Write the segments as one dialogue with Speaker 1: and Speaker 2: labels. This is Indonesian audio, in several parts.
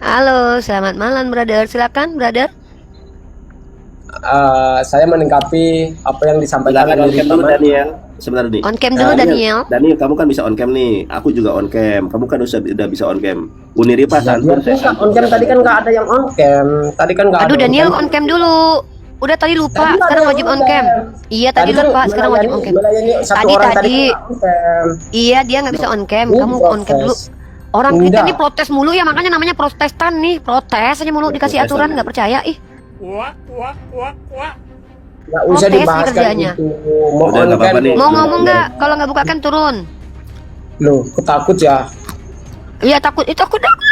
Speaker 1: Halo, selamat malam, brother. Silakan, brother.
Speaker 2: Saya menanggapi apa yang disampaikan
Speaker 3: Silakan on
Speaker 2: oleh
Speaker 3: cam dulu
Speaker 2: teman.
Speaker 3: Daniel. Sebentar nih.
Speaker 1: On cam dulu, Daniel.
Speaker 3: Daniel, kamu kan bisa on cam nih. Aku juga on cam. Kamu kan udah bisa on cam. Uniripa
Speaker 2: Ya,
Speaker 3: santun, saya
Speaker 2: nggak
Speaker 3: santun.
Speaker 2: on cam tadi kan nggak ada yang on cam. Tadi kan nggak
Speaker 1: Aduh,
Speaker 2: ada
Speaker 1: Daniel on cam dulu. Udah tadi lupa,
Speaker 2: Tadi
Speaker 1: sekarang
Speaker 2: ada
Speaker 1: wajib on
Speaker 2: on
Speaker 1: cam.
Speaker 2: cam.
Speaker 1: Iya, tadi
Speaker 2: kan
Speaker 1: lupa, sekarang wajib on cam.
Speaker 2: melayani satu
Speaker 1: Tadi
Speaker 2: orang
Speaker 1: tadi.
Speaker 2: kan nggak on cam.
Speaker 1: Iya, dia nggak bisa on cam.
Speaker 2: Ini
Speaker 1: Kamu on cam dulu.
Speaker 2: protes.
Speaker 1: Orang kita
Speaker 2: Enggak.
Speaker 1: nih protes mulu ya, makanya namanya protestan nih. Protes aja mulu, dikasih
Speaker 3: Protestan,
Speaker 1: aturan
Speaker 3: ya.
Speaker 1: nggak percaya. Ih,
Speaker 2: Nggak usah
Speaker 1: protes nih
Speaker 2: dibahas kan
Speaker 1: kerjaannya.
Speaker 2: itu. Mau
Speaker 3: Udah,
Speaker 2: on
Speaker 3: nggak
Speaker 2: cam.
Speaker 3: apa-apa nih.
Speaker 1: Mau ngomong nggak? Kalau nggak buka cam turun.
Speaker 2: Loh, aku takut ya.
Speaker 1: Iya, takut. Itu aku takut.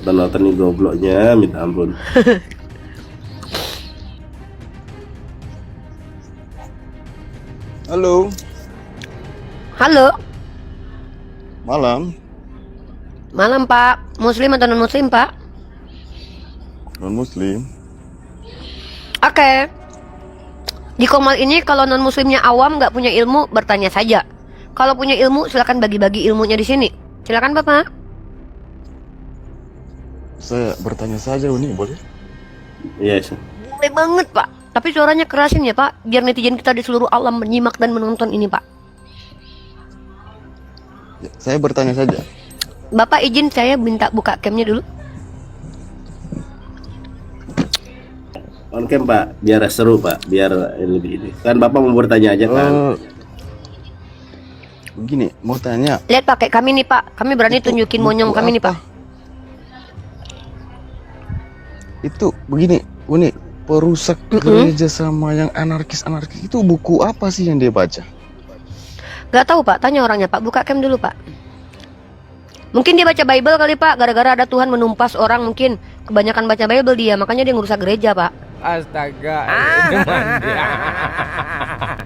Speaker 3: Nonton nih gobloknya, minta ampun.
Speaker 4: Halo,
Speaker 1: Halo,
Speaker 4: malam.
Speaker 1: malam Pak. Muslim atau non Muslim Pak?
Speaker 4: Non Muslim.
Speaker 1: Oke. Di Komal ini kalau non muslimnya awam nggak punya ilmu bertanya saja. Kalau punya ilmu silakan bagi-bagi ilmunya di sini. Silakan Bapak.
Speaker 4: Saya bertanya saja ini boleh?
Speaker 3: Yes.
Speaker 1: Boleh banget Pak. Tapi suaranya kerasin ya Pak, biar netizen kita di seluruh alam menyimak dan menonton ini Pak.
Speaker 4: Ya, saya bertanya saja.
Speaker 1: Bapak izin saya minta buka camnya dulu.
Speaker 3: On cam Pak, biar seru Pak, biar lebih ini. Kan Bapak mau bertanya aja kan.
Speaker 4: Begini, mau tanya.
Speaker 1: Lihat pakai kami nih Pak, kami berani
Speaker 4: Itu
Speaker 1: tunjukin
Speaker 4: buku
Speaker 1: monyong kami nih
Speaker 4: apa?
Speaker 1: Pak.
Speaker 4: Itu begini, unik. Perusak gereja sama yang anarkis-anarkis itu buku apa sih yang dia baca?
Speaker 1: Gak tahu Pak, tanya orangnya Pak, buka cam dulu Pak. Mungkin dia baca Bible kali Pak, gara-gara ada Tuhan menumpas orang mungkin. Kebanyakan baca Bible dia, makanya dia ngerusak gereja Pak.
Speaker 5: Astaga,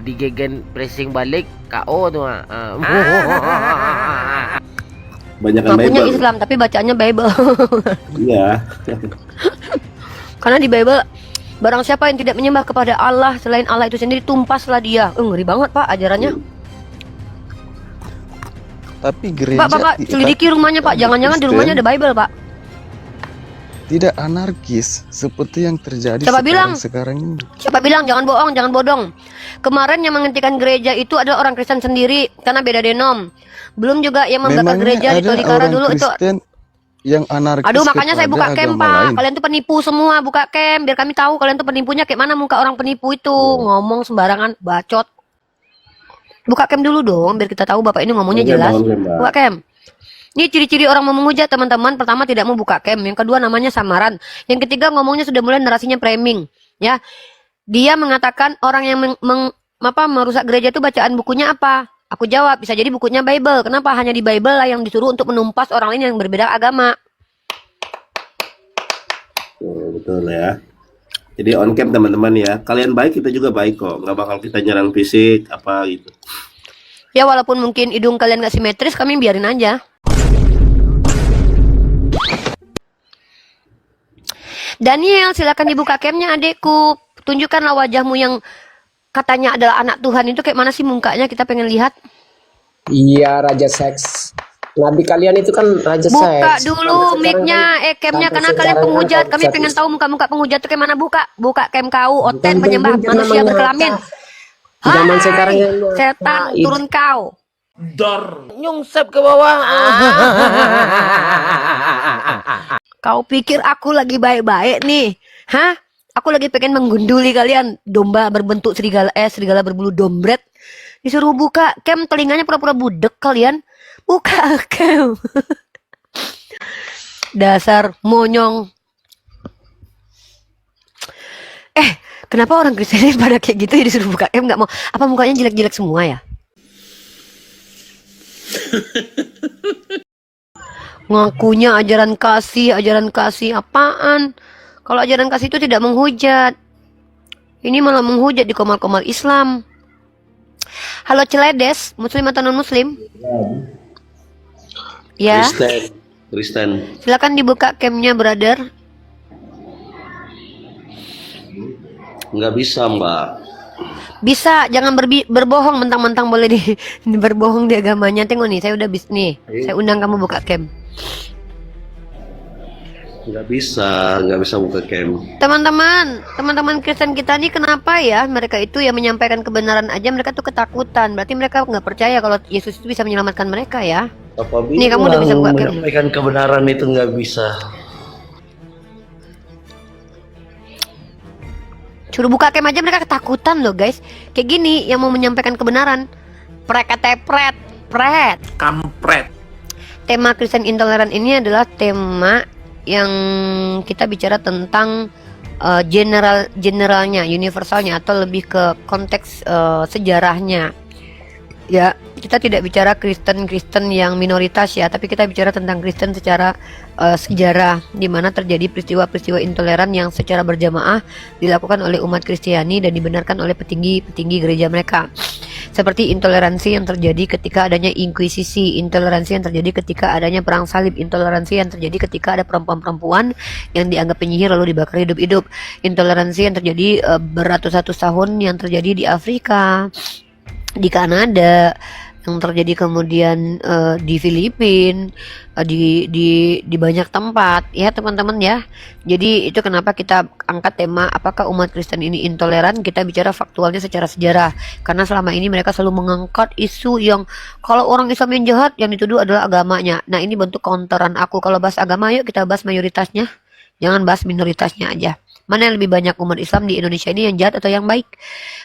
Speaker 5: digegen pressing balik KO tuh.
Speaker 3: Banyakan
Speaker 1: Ngakunya
Speaker 3: Bible.
Speaker 1: Islam tapi bacaannya Bible.
Speaker 3: Iya.
Speaker 1: Karena di Bible barang siapa yang tidak menyembah kepada Allah selain Allah itu sendiri tumpaslah dia. Ngeri banget Pak ajarannya.
Speaker 4: Tapi gereja
Speaker 1: Pak, selidiki rumahnya Pak. Jangan-jangan di rumahnya ada Bible Pak.
Speaker 4: tidak anarkis seperti yang terjadi
Speaker 1: Siapa bilang?
Speaker 4: sekarang ini.
Speaker 1: Siapa bilang? Jangan bohong, jangan bodong. Kemarin yang menghentikan gereja itu adalah orang Kristen sendiri karena beda denom. Belum juga yang membakar
Speaker 4: Memangnya
Speaker 1: gereja di
Speaker 4: ada
Speaker 1: Tolikara
Speaker 4: orang
Speaker 1: dulu itu.
Speaker 4: Kristen yang anarkis.
Speaker 1: Aduh, makanya saya buka
Speaker 4: kepada
Speaker 1: cam
Speaker 4: agama
Speaker 1: Pak.
Speaker 4: lain?
Speaker 1: Kalian tuh penipu semua, buka cam biar kami tahu kalian tuh penipunya kayak mana muka orang penipu itu. Ngomong sembarangan, bacot. Buka cam dulu dong biar kita tahu Bapak ini ngomongnya
Speaker 3: Oke,
Speaker 1: jelas.
Speaker 3: boleh, Mbak.
Speaker 1: Buka cam. Ini ciri-ciri orang mau menghujat teman-teman. Pertama tidak mau buka cam, yang kedua namanya samaran, yang ketiga ngomongnya sudah mulai narasinya framing, ya. Dia mengatakan orang yang merusak gereja itu bacaan bukunya apa? Aku jawab, bisa jadi bukunya Bible. Kenapa hanya di Bible lah yang disuruh untuk menumpas orang lain yang berbeda agama?
Speaker 3: Betul ya. Jadi on cam teman-teman ya. Kalian baik, kita juga baik kok. Nggak bakal kita nyerang fisik apa gitu.
Speaker 1: Ya walaupun mungkin hidung kalian gak simetris, kami biarin aja. Daniel, silakan dibuka camnya adekku. Tunjukkanlah wajahmu yang katanya adalah anak Tuhan itu kayak mana sih mukanya, kita pengen lihat.
Speaker 2: Iya, raja seks. Nabi kalian itu kan raja
Speaker 1: Buka
Speaker 2: seks.
Speaker 1: dulu mic-nya, camnya, karena kalian penghujat. Kami pengen tahu muka-muka penghujat itu kayak mana. Buka cam kau, oten penyembah manusia berkelamin.
Speaker 2: Zaman
Speaker 1: Hai,
Speaker 2: sekarang yang
Speaker 1: setan, turun kau.
Speaker 5: Nyungsep ke bawah.
Speaker 1: Kau pikir aku lagi baik-baik nih? Hah? Aku lagi pengen menggunduli kalian. Domba berbentuk serigala, serigala berbulu dombret. Disuruh buka cam, telinganya pura-pura budek kalian. Buka cam. Dasar monyong. Kenapa orang Kristen ini pada kayak gitu ya disuruh buka cam nggak mau? Apa mukanya jelek-jelek semua ya? Ngakunya ajaran kasih apaan? Kalau ajaran kasih itu tidak menghujat. Ini malah menghujat di komal-komal Islam. Halo Celedes, Muslim atau non Muslim? Ya,
Speaker 3: Kristen.
Speaker 1: silakan dibuka camnya, brother.
Speaker 3: Nggak bisa Mbak.
Speaker 1: Bisa, jangan berbohong mentang-mentang boleh berbohong di agamanya. Tengok nih, saya udah nih. Saya undang kamu buka cam.
Speaker 3: Nggak bisa buka cam.
Speaker 1: Teman-teman Kristen kita nih kenapa ya? Mereka itu yang menyampaikan kebenaran aja mereka tuh ketakutan. Berarti mereka nggak percaya kalau Yesus itu bisa menyelamatkan mereka ya. Nih kamu udah bisa buka cam.
Speaker 6: Menyampaikan kebenaran itu nggak bisa.
Speaker 1: Suruh buka cam aja mereka ketakutan loh guys. Kayak gini yang mau menyampaikan kebenaran. Pret.
Speaker 6: Kampret.
Speaker 1: Tema Kristen intoleran ini adalah tema yang kita bicara tentang generalnya, universalnya atau lebih ke konteks sejarahnya. Ya, kita tidak bicara Kristen yang minoritas ya, tapi kita bicara tentang Kristen secara sejarah, di mana terjadi peristiwa-peristiwa intoleran yang secara berjamaah dilakukan oleh umat Kristiani dan dibenarkan oleh petinggi gereja mereka. Seperti intoleransi yang terjadi ketika adanya inkuisisi, intoleransi yang terjadi ketika adanya perang salib, intoleransi yang terjadi ketika ada perempuan-perempuan yang dianggap penyihir lalu dibakar hidup-hidup, intoleransi yang terjadi beratus-ratus tahun yang terjadi di Afrika, di Kanada, yang terjadi kemudian di Filipina, di banyak tempat ya teman-teman ya. Jadi itu kenapa kita angkat tema apakah umat Kristen ini intoleran. Kita bicara faktualnya secara sejarah, karena selama ini mereka selalu mengangkat isu yang kalau orang Islam yang jahat yang dituduh adalah agamanya. Nah ini bentuk counteran aku. Kalau bahas agama yuk kita bahas mayoritasnya, jangan bahas minoritasnya aja. Mana yang lebih banyak umat Islam di Indonesia ini, yang jahat atau yang baik?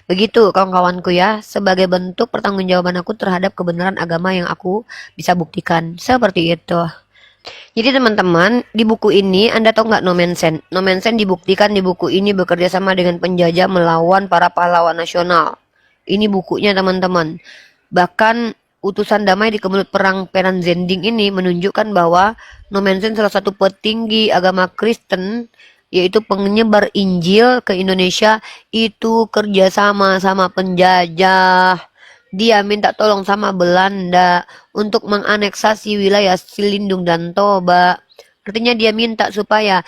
Speaker 1: Begitu kawan-kawanku ya, sebagai bentuk pertanggungjawaban aku terhadap kebenaran agama yang aku bisa buktikan. Seperti itu. Jadi teman-teman, di buku ini Anda tahu nggak Nomensen? Nomensen dibuktikan di buku ini bekerja sama dengan penjajah melawan para pahlawan nasional. Ini bukunya teman-teman. Bahkan utusan damai di kemelut perang Peranzending ini menunjukkan bahwa Nomensen salah satu petinggi agama Kristen, yaitu penyebar Injil ke Indonesia, itu kerjasama sama penjajah. Dia minta tolong sama Belanda untuk menganeksasi wilayah Silindung dan Toba. Artinya dia minta supaya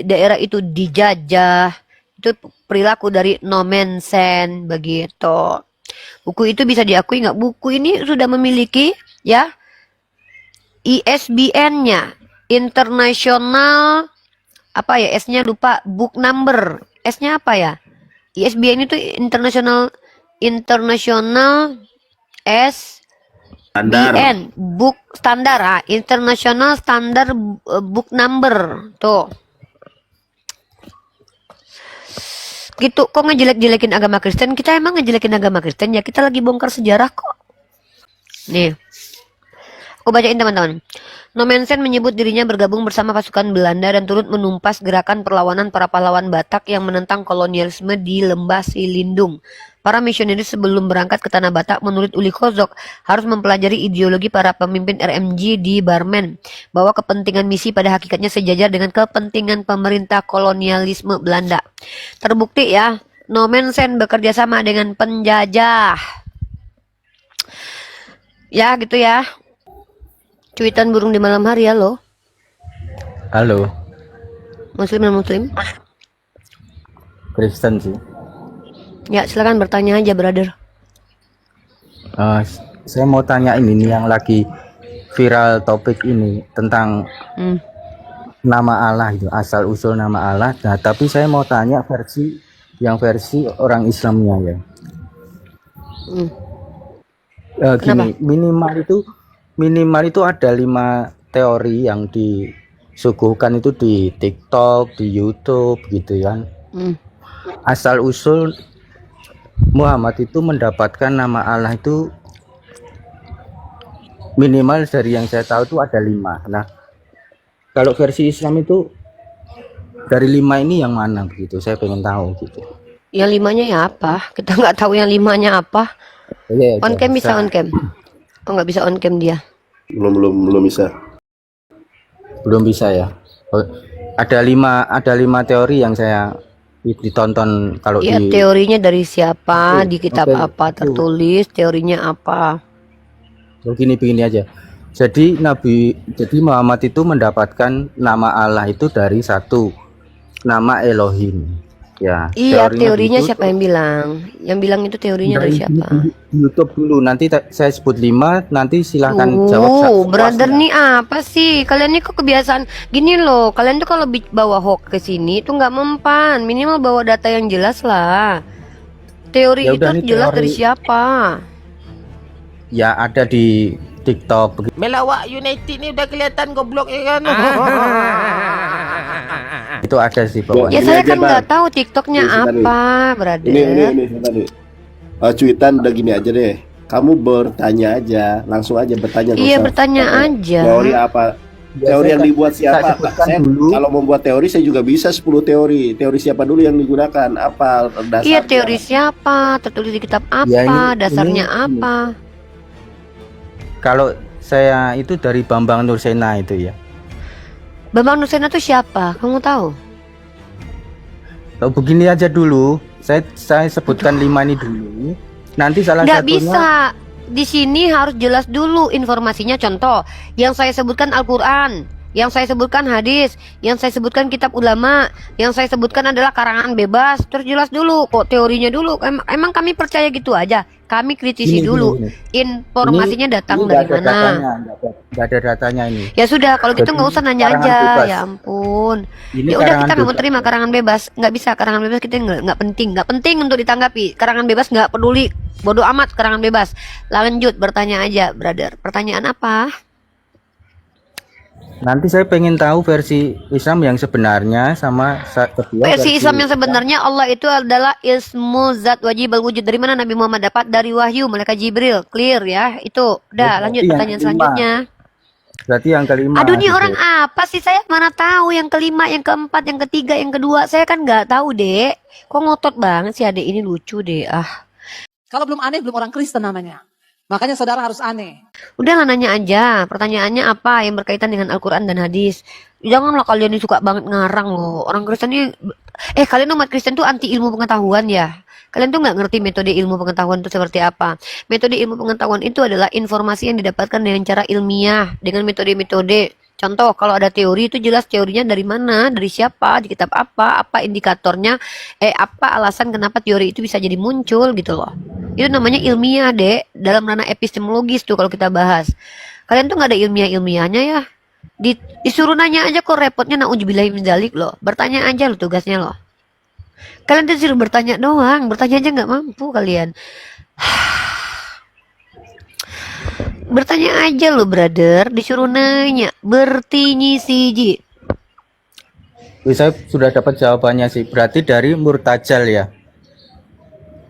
Speaker 1: daerah itu dijajah. Itu perilaku dari Nomensen begitu. Buku itu bisa diakui nggak? Buku ini sudah memiliki ya ISBN-nya, internasional apa ya, S-nya lupa, book number, S-nya apa ya? ISBN itu internasional
Speaker 3: Standar.
Speaker 1: SBN, book standar, international standard book number. Tuh. Gitu, kok ngejelek-jelekin agama Kristen? Kita emang ngejelekin agama Kristen ya, kita lagi bongkar sejarah kok. Nih. Aku bacain teman-teman. Nomensen menyebut dirinya bergabung bersama pasukan Belanda dan turut menumpas gerakan perlawanan para pahlawan Batak yang menentang kolonialisme di Lembah Silindung. Para misionaris sebelum berangkat ke tanah Batak menurut Uli Kozok harus mempelajari ideologi para pemimpin RMJ di Barmen, bahwa kepentingan misi pada hakikatnya sejajar dengan kepentingan pemerintah kolonialisme Belanda. Terbukti ya, Nomensen bekerja sama dengan penjajah. Ya gitu ya. Cuitan burung di malam hari, halo.
Speaker 7: Halo,
Speaker 1: Muslim dan Muslim.
Speaker 7: Kristen sih.
Speaker 1: Ya silakan bertanya aja, brother.
Speaker 7: Saya mau tanya ini yang lagi viral topik ini tentang nama Allah itu, asal usul nama Allah. Nah, tapi saya mau tanya versi orang Islamnya ya. Gini, minimal itu ada 5 teori yang disuguhkan itu di TikTok, di YouTube gitu kan. Asal usul Muhammad itu mendapatkan nama Allah itu minimal dari yang saya tahu itu ada 5. Nah, kalau versi Islam itu dari 5 ini yang mana begitu? Saya pengen tahu gitu.
Speaker 1: Yang 5-nya ya apa? Kita nggak tahu yang 5-nya apa. On cam bisa on cam. Oh nggak bisa on cam dia.
Speaker 3: Belum bisa.
Speaker 7: Belum bisa ya. Oh, ada 5 teori yang saya ditonton kalau
Speaker 1: ya,
Speaker 7: di
Speaker 1: teorinya dari siapa, di kitab apa tertulis, teorinya apa.
Speaker 7: Begini aja. Jadi Muhammad itu mendapatkan nama Allah itu dari satu nama Elohim. Ya,
Speaker 1: Iya, teorinya
Speaker 7: begitu.
Speaker 1: siapa yang bilang? Yang bilang itu teorinya dari
Speaker 7: Dari
Speaker 1: siapa?
Speaker 7: YouTube dulu, nanti saya sebut 5, nanti silahkan jawab
Speaker 1: Brother
Speaker 7: sepuasnya.
Speaker 1: nih apa sih? Kalian nih kok kebiasaan gini loh. Kalian tuh kalau bawa hoax ke sini tuh nggak mempan. Minimal bawa data yang jelas lah. Teori
Speaker 7: Ya
Speaker 1: itu
Speaker 7: udah nih
Speaker 1: jelas dari
Speaker 7: teori,
Speaker 1: siapa?
Speaker 7: ya ada di TikTok begitu.
Speaker 5: Melawak United ni udah kelihatan goblok ya kan.
Speaker 7: Itu ada sih
Speaker 3: Ya,
Speaker 7: pokoknya.
Speaker 1: Ya
Speaker 3: Ini
Speaker 1: saya
Speaker 3: aja,
Speaker 1: kan
Speaker 3: Bang.
Speaker 1: nggak tahu TikToknya
Speaker 3: Ini sebentar nih.
Speaker 1: apa,
Speaker 3: Ini
Speaker 1: brother.
Speaker 3: sebentar nih. Cuitan udah gini aja deh. Kamu bertanya aja, langsung aja bertanya. Nggak
Speaker 1: Iya
Speaker 3: usah
Speaker 1: bertanya
Speaker 3: pakai
Speaker 1: aja.
Speaker 3: teori apa.
Speaker 7: Ya,
Speaker 3: Teori
Speaker 7: saya
Speaker 3: yang dibuat
Speaker 7: tak
Speaker 3: siapa?
Speaker 7: sebutkan
Speaker 3: Saya
Speaker 7: dulu.
Speaker 3: kalau membuat teori saya juga bisa 10 teori. Teori siapa dulu yang digunakan? Apa
Speaker 1: Iya
Speaker 3: dasarnya?
Speaker 1: teori siapa? Tertulis di kitab
Speaker 7: Ya
Speaker 1: apa?
Speaker 7: ini
Speaker 1: Dasarnya
Speaker 7: ini
Speaker 1: apa?
Speaker 7: kalau saya itu dari Bambang Nursena itu ya.
Speaker 1: Bambang Nusena tuh siapa? Kamu tahu?
Speaker 7: Kalau begini aja dulu, saya sebutkan 5 ini dulu. Nanti salah
Speaker 1: Nggak
Speaker 7: satunya
Speaker 1: bisa. Di sini harus jelas dulu informasinya. Contoh, yang saya sebutkan Al-Quran, yang saya sebutkan hadis, yang saya sebutkan kitab ulama, yang saya sebutkan adalah karangan bebas. Terus jelas dulu, kok teorinya dulu. Emang kami percaya gitu aja? Kami kritisi
Speaker 7: Gini,
Speaker 1: dulu.
Speaker 7: gini.
Speaker 1: Informasinya datang
Speaker 7: ini
Speaker 1: dari
Speaker 7: nggak ada
Speaker 1: mana?
Speaker 7: datanya, nggak ada datanya ini.
Speaker 1: Ya sudah, kalau gitu
Speaker 7: Jadi,
Speaker 1: nggak usah nanya
Speaker 7: karangan
Speaker 1: aja.
Speaker 7: bebas.
Speaker 1: Ya ampun.
Speaker 7: Ini
Speaker 1: Ya udah
Speaker 7: karangan
Speaker 1: kita memang
Speaker 7: bebas.
Speaker 1: terima karangan bebas. Nggak bisa karangan bebas kita nggak penting untuk ditanggapi. Karangan bebas nggak peduli. Bodoh amat karangan bebas. Lanjut bertanya aja, brother. Pertanyaan apa?
Speaker 7: Nanti saya pengen tahu versi Islam yang sebenarnya sama kedua
Speaker 1: Versi Islam yang sebenarnya Allah itu adalah ismu zat wajibal wujud. Dari mana Nabi Muhammad dapat? Dari wahyu malaikat Jibril. Clear ya? Itu. Udah, lanjut
Speaker 7: Berarti yang
Speaker 1: pertanyaan
Speaker 7: kelima.
Speaker 1: selanjutnya.
Speaker 7: Berarti yang kelima.
Speaker 1: Aduh nih
Speaker 7: gitu.
Speaker 1: orang apa sih, saya mana tahu yang kelima, yang keempat, yang ketiga, yang kedua. Saya kan nggak tahu, Dek. Kok ngotot banget sih adek ini, lucu deh. Ah.
Speaker 8: Kalau belum aneh, belum orang Kristen namanya. Makanya saudara harus aneh.
Speaker 1: Udah lah nanya aja. Pertanyaannya apa yang berkaitan dengan Al-Quran dan hadis. Janganlah kalian ini suka banget ngarang loh. Orang Kristen ini, kalian umat Kristen tuh anti ilmu pengetahuan ya. Kalian tuh nggak ngerti metode ilmu pengetahuan itu seperti apa. Metode ilmu pengetahuan itu adalah informasi yang didapatkan dengan cara ilmiah, dengan metode-metode. Contoh, kalau ada teori itu jelas teorinya dari mana, dari siapa, di kitab apa indikatornya, apa alasan kenapa teori itu bisa jadi muncul gitu loh. Itu namanya ilmiah, Dek. Dalam ranah epistemologis tuh kalau kita bahas. Kalian tuh nggak ada ilmiah-ilmiahnya ya. Disuruh nanya aja kok repotnya, nauzubillahi min dzalik loh. Bertanya aja loh tugasnya loh. Kalian tuh disuruh bertanya doang, bertanya aja nggak mampu kalian. Bertanya aja loh brother, disuruh nanya, bertinyi siji.
Speaker 7: Saya sudah dapat jawabannya sih. Berarti dari murtajal ya.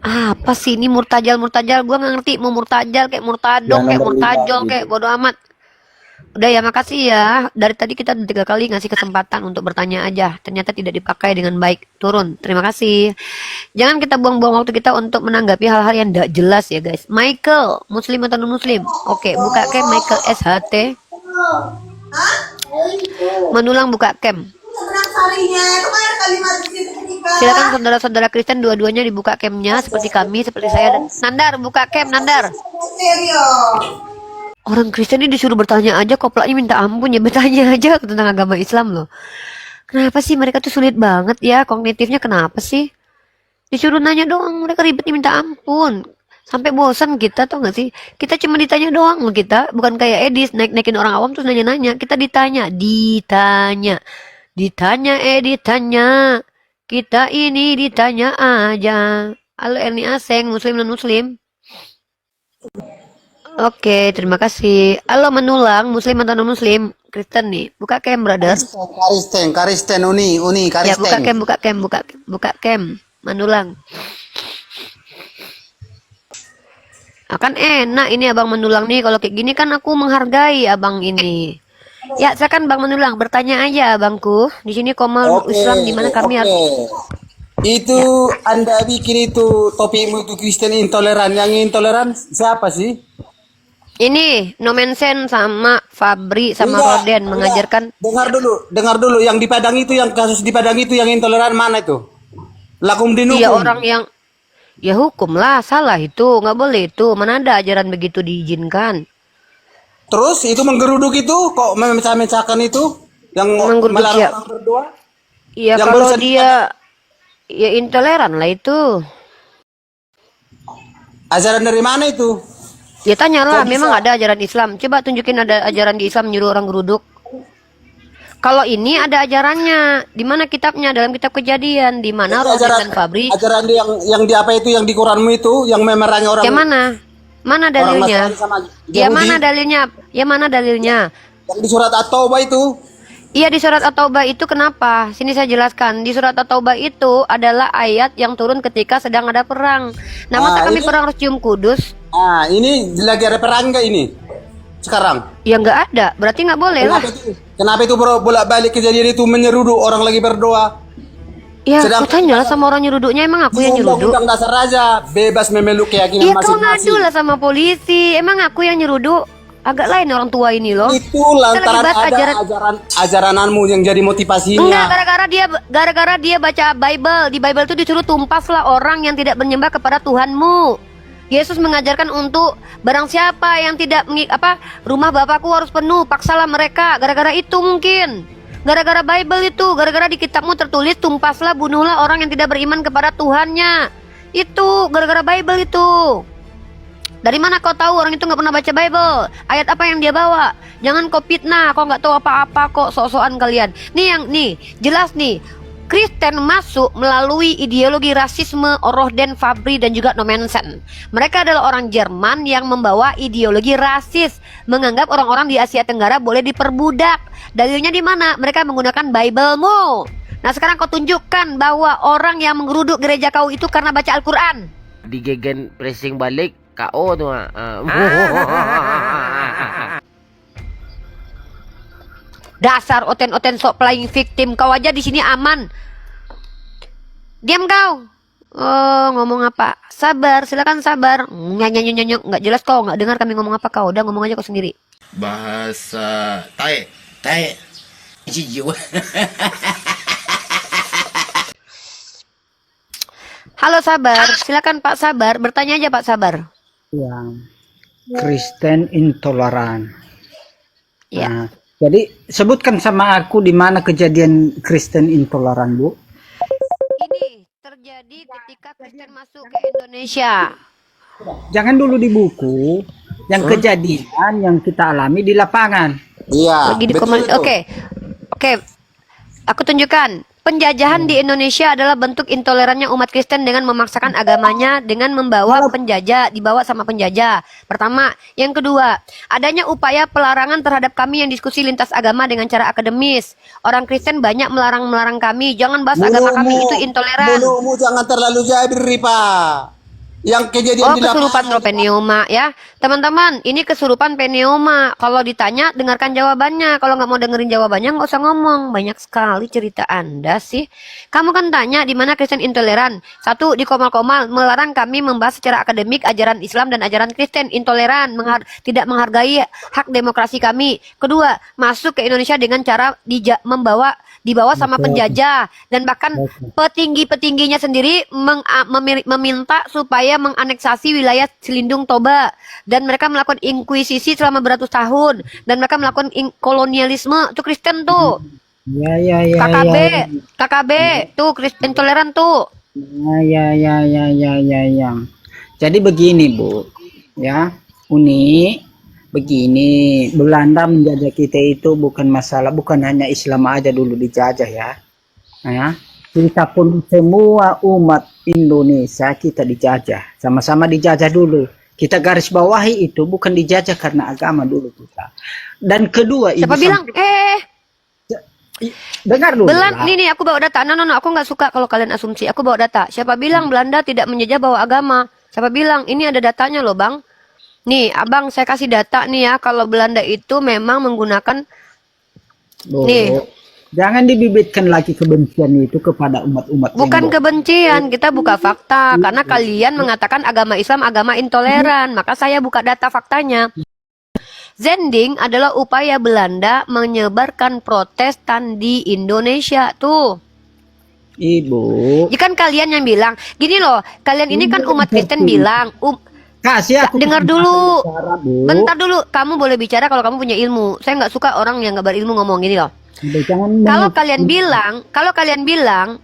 Speaker 1: Apa sih ini murtajal? Gua nggak ngerti mau murtajal kayak murtadong
Speaker 7: Yang
Speaker 1: kayak
Speaker 7: nomor
Speaker 1: murtajol
Speaker 7: 5
Speaker 1: kayak
Speaker 7: gitu.
Speaker 1: bodo amat. Udah ya, makasih ya. Dari tadi kita 3 kali ngasih kesempatan untuk bertanya aja. Ternyata tidak dipakai dengan baik. Turun. Terima kasih. Jangan kita buang-buang waktu kita untuk menanggapi hal-hal yang tidak jelas ya guys. Michael, muslim atau non muslim? Oke, buka cam Michael SHT. Menulang buka cam. Silakan saudara-saudara Kristen dua-duanya dibuka camnya seperti kami, seperti saya dan Nandar, buka cam Nandar. Orang Kristen ini disuruh bertanya aja, koplaknya minta ampun ya, bertanya aja tentang agama Islam loh. Kenapa sih mereka tuh sulit banget ya, kognitifnya kenapa sih? Disuruh nanya doang, mereka ribetnya minta ampun. Sampai bosan kita, tau gak sih? Kita cuma ditanya doang loh kita, bukan kayak Edis, naik-naikin orang awam terus nanya-nanya. Kita ditanya. Ditanya. Kita ini ditanya aja. Halo Erni Aseng, muslim dan muslim. Oke, terima kasih. Halo menulang, muslim atau non muslim? Kristen nih. Buka cam, brother.
Speaker 9: Karisten, uni,
Speaker 1: Ya, buka
Speaker 9: karisten.
Speaker 1: cam, buka cam. Menulang. Akan enak ini abang menulang nih. Kalau kayak gini kan aku menghargai abang ini. Ya, saya kan bang menulang. Bertanya aja abangku. Di sini Komal Islam di mana kami harus.
Speaker 9: Itu Anda bikin itu topikmu itu Kristen intoleran. Yang intoleran siapa sih?
Speaker 1: Ini Nomensen sama Fabri sama
Speaker 9: Enggak,
Speaker 1: Roden mengajarkan.
Speaker 9: Dengar dulu. Yang di Padang itu, yang kasus di Padang itu, yang intoleran mana itu? Lakum dinukum.
Speaker 1: Iya orang yang. Ya hukum lah, salah itu, nggak boleh itu. Mana ada ajaran begitu diizinkan?
Speaker 9: Terus itu menggeruduk itu, kok memecah-mecahkan itu? Yang
Speaker 1: Menggeruduk
Speaker 9: melarang
Speaker 1: ya.
Speaker 9: orang berdoa?
Speaker 1: Iya
Speaker 9: Yang
Speaker 1: kalau
Speaker 9: barusan
Speaker 1: dia Ya intoleran lah itu.
Speaker 9: Ajaran dari mana itu?
Speaker 1: Ya tanyalah,
Speaker 9: Kok
Speaker 1: memang
Speaker 9: bisa?
Speaker 1: ada ajaran Islam. Coba tunjukin ada ajaran di Islam nyuruh orang geruduk. Kalau ini ada ajarannya. Di mana kitabnya? Dalam kitab Kejadian. Di mana
Speaker 9: Itu
Speaker 1: Roden dan Fabri?
Speaker 9: ajaran yang di apa itu yang di Quranmu itu yang memerangi orang
Speaker 1: Yang mana? Mana
Speaker 9: orang
Speaker 1: dalilnya?
Speaker 9: Nasrani sama
Speaker 1: Ya
Speaker 9: Yahudi.
Speaker 1: mana dalilnya? Ya mana dalilnya?
Speaker 9: Yang di surat At-Taubah itu.
Speaker 1: Iya, di surat At-Taubah itu kenapa? Sini saya jelaskan. Di surat At-Taubah itu adalah ayat yang turun ketika sedang ada perang. Nah, masa kami
Speaker 9: ini-
Speaker 1: perang harus cium kudus?
Speaker 9: Ah, ini lagi ada perang nggak ini? Sekarang.
Speaker 1: Ya nggak ada. Berarti nggak boleh lah.
Speaker 9: Kenapa itu bolak-balik kejadian itu menyeruduk orang lagi berdoa?
Speaker 1: Ya,
Speaker 9: Sedang-
Speaker 1: aku tanyalah sama orang nyeruduknya. Emang aku yang
Speaker 9: Di
Speaker 1: nyeruduk?
Speaker 9: Undang-Undang Dasar aja bebas memeluk keyakinan
Speaker 1: Iya, kau ngadu
Speaker 9: masing-masing.
Speaker 1: lah sama polisi. Emang aku yang nyeruduk? Agak lain orang tua ini loh.
Speaker 9: Itu
Speaker 1: Kita lagi
Speaker 9: lantaran
Speaker 1: bahas
Speaker 9: ada ajaranmu yang jadi
Speaker 1: Enggak,
Speaker 9: motivasinya.
Speaker 1: gara-gara dia baca Bible. Di Bible itu disuruh tumpaslah orang yang tidak menyembah kepada Tuhanmu. Yesus mengajarkan untuk barang siapa yang tidak rumah Bapakku harus penuh, paksalah mereka. Gara-gara itu mungkin. Gara-gara Bible itu, gara-gara di kitabmu tertulis tumpaslah, bunuhlah orang yang tidak beriman kepada Tuhannya. Itu gara-gara Bible itu. Dari mana kau tahu orang itu nggak pernah baca Bible? Ayat apa yang dia bawa? Jangan kau fitnah, kau nggak tahu apa-apa kok, sok-sokan kalian. Nih jelas nih. Kristen masuk melalui ideologi rasisme Roden, Fabri dan juga Nommensen. Mereka adalah orang Jerman yang membawa ideologi rasis, menganggap orang-orang di Asia Tenggara boleh diperbudak. Dalilnya di mana? Mereka menggunakan Bible-mu. Nah, sekarang kau tunjukkan bahwa orang yang menggeruduk gereja kau itu karena baca Al-Quran.
Speaker 5: Digegen pressing balik KO tuh.
Speaker 1: Dasar oten-oten sok playing victim. Kau aja di sini aman. Diam kau. Oh, ngomong apa? Sabar, silakan sabar. Nyanyi nggak jelas kau, nggak dengar kami ngomong apa kau. Udah ngomong aja kau sendiri.
Speaker 10: Bahasa tae jiwa.
Speaker 1: Halo Sabar, silakan Pak Sabar, bertanya aja Pak Sabar.
Speaker 11: Yang Kristen intoleran.
Speaker 1: Ya.
Speaker 11: Nah, jadi sebutkan sama aku di mana kejadian Kristen intoleran, Bu.
Speaker 1: Ini terjadi ketika Kristen masuk ke Indonesia.
Speaker 11: Jangan dulu di buku, yang kejadian yang kita alami di lapangan.
Speaker 9: Iya.
Speaker 1: Lagi di komen. Oke. Aku tunjukkan. Penjajahan di Indonesia adalah bentuk intolerannya umat Kristen dengan memaksakan agamanya dengan membawa penjajah, dibawa sama penjajah. Pertama, yang kedua, adanya upaya pelarangan terhadap kami yang diskusi lintas agama dengan cara akademis. Orang Kristen banyak melarang kami, jangan bahas agama kami, itu intoleran.
Speaker 9: Mulutmu jangan terlalu jabir, Pak. Yang kejadian
Speaker 1: Oh,
Speaker 9: di lapangan.
Speaker 1: kesurupan pneuma ya. Teman-teman, ini kesurupan pneuma. Kalau ditanya, dengarkan jawabannya. Kalau nggak mau dengerin jawabannya, nggak usah ngomong. Banyak sekali cerita Anda sih. Kamu kan tanya di mana Kristen intoleran. Satu, di komal-komal, melarang kami membahas secara akademik ajaran Islam dan ajaran Kristen. Intoleran, tidak menghargai hak demokrasi kami. Kedua, masuk ke Indonesia dengan cara dibawa sama penjajah. Dan bahkan petinggi-petingginya sendiri meminta supaya menganeksasi wilayah Selindung Toba, dan mereka melakukan inkuisisi selama beratus tahun, dan mereka melakukan kolonialisme. Itu Kristen tuh.
Speaker 11: Ya.
Speaker 1: KKB tuh Kristen intoleran tuh.
Speaker 11: Ya. Jadi begini, Bu. Ya, begini, Belanda menjajah kita itu bukan masalah, bukan hanya Islam aja dulu dijajah ya. Nah, kita pun semua umat Indonesia kita dijajah, sama-sama dijajah dulu. Kita garis bawahi itu bukan dijajah karena agama dulu kita. Dan kedua,
Speaker 1: Siapa bilang?
Speaker 11: Dengar dulu.
Speaker 1: Nih aku bawa data. No, aku nggak suka kalau kalian asumsi. Aku bawa data. Siapa bilang Belanda tidak menjajah bawa agama? Siapa bilang? Ini ada datanya loh, Bang. Nih, Abang saya kasih data nih ya. Kalau Belanda itu memang menggunakan nih.
Speaker 11: Jangan dibibitkan lagi kebencian itu kepada umat-umat.
Speaker 1: Bukan kebencian, kita buka fakta. Karena kalian mengatakan agama Islam agama intoleran. Maka saya buka data faktanya. Zending adalah upaya Belanda menyebarkan Protestan di Indonesia tuh.
Speaker 11: Ibu.
Speaker 1: Jika kalian yang bilang, gini loh, kalian ini kan umat Kristen bilang,
Speaker 11: kasih aku
Speaker 1: dengar dulu,
Speaker 11: bicara,
Speaker 1: bentar dulu, kamu boleh bicara kalau kamu punya ilmu. Saya nggak suka orang yang nggak berilmu ngomong gini loh.
Speaker 11: Jangan
Speaker 1: Kalau kalian bilang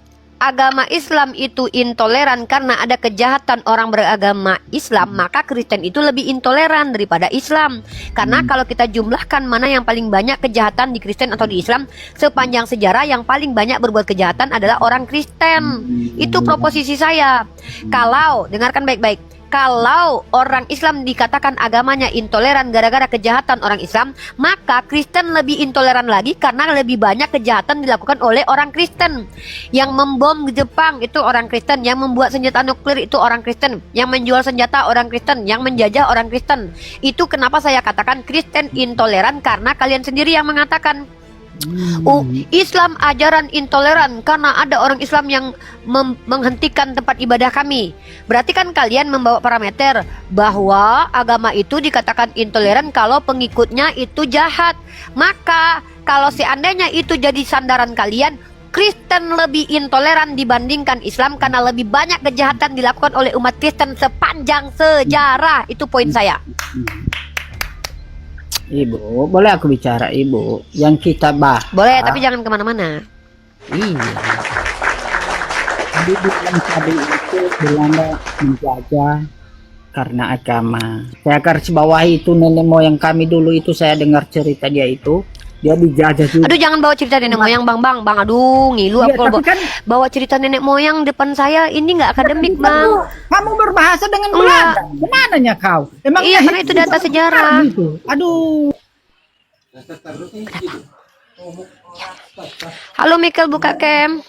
Speaker 1: agama Islam itu intoleran karena ada kejahatan orang beragama Islam, maka Kristen itu lebih intoleran daripada Islam. Karena kalau kita jumlahkan mana yang paling banyak kejahatan di Kristen atau di Islam, sepanjang sejarah yang paling banyak berbuat kejahatan adalah orang Kristen. Itu proposisi saya. Kalau, dengarkan baik-baik, kalau orang Islam dikatakan agamanya intoleran gara-gara kejahatan orang Islam, maka Kristen lebih intoleran lagi karena lebih banyak kejahatan dilakukan oleh orang Kristen. Yang membom Jepang itu orang Kristen, yang membuat senjata nuklir itu orang Kristen, yang menjual senjata orang Kristen, yang menjajah orang Kristen. Itu kenapa saya katakan Kristen intoleran, karena kalian sendiri yang mengatakan. Islam ajaran intoleran karena ada orang Islam yang menghentikan tempat ibadah kami. Berarti kan kalian membawa parameter bahwa agama itu dikatakan intoleran kalau pengikutnya itu jahat. Maka kalau seandainya itu jadi sandaran kalian, Kristen lebih intoleran dibandingkan Islam karena lebih banyak kejahatan dilakukan oleh umat Kristen sepanjang sejarah. Itu poin saya.
Speaker 11: Ibu, boleh aku bicara, Ibu? Yang kita bahas.
Speaker 1: Boleh, tapi jangan kemana-mana.
Speaker 11: Iya. Jadi tadi itu Belanda menjajah karena agama. Saya garis bawahi itu nenek moyang kami dulu itu, saya dengar cerita dia itu. Dia dijajah juga.
Speaker 1: Aduh, jangan bawa cerita nenek moyang, Bang. Aduh, ngilu
Speaker 11: Iya,
Speaker 1: aku
Speaker 11: tapi kan
Speaker 1: bawa cerita nenek moyang depan saya. Ini nggak akademik, Bang.
Speaker 11: kamu berbahasa dengan Belanda. Kemananya kau?
Speaker 1: Iya, karena itu data sejarah.
Speaker 11: Gitu. Aduh.
Speaker 1: Halo, Michael, buka cam.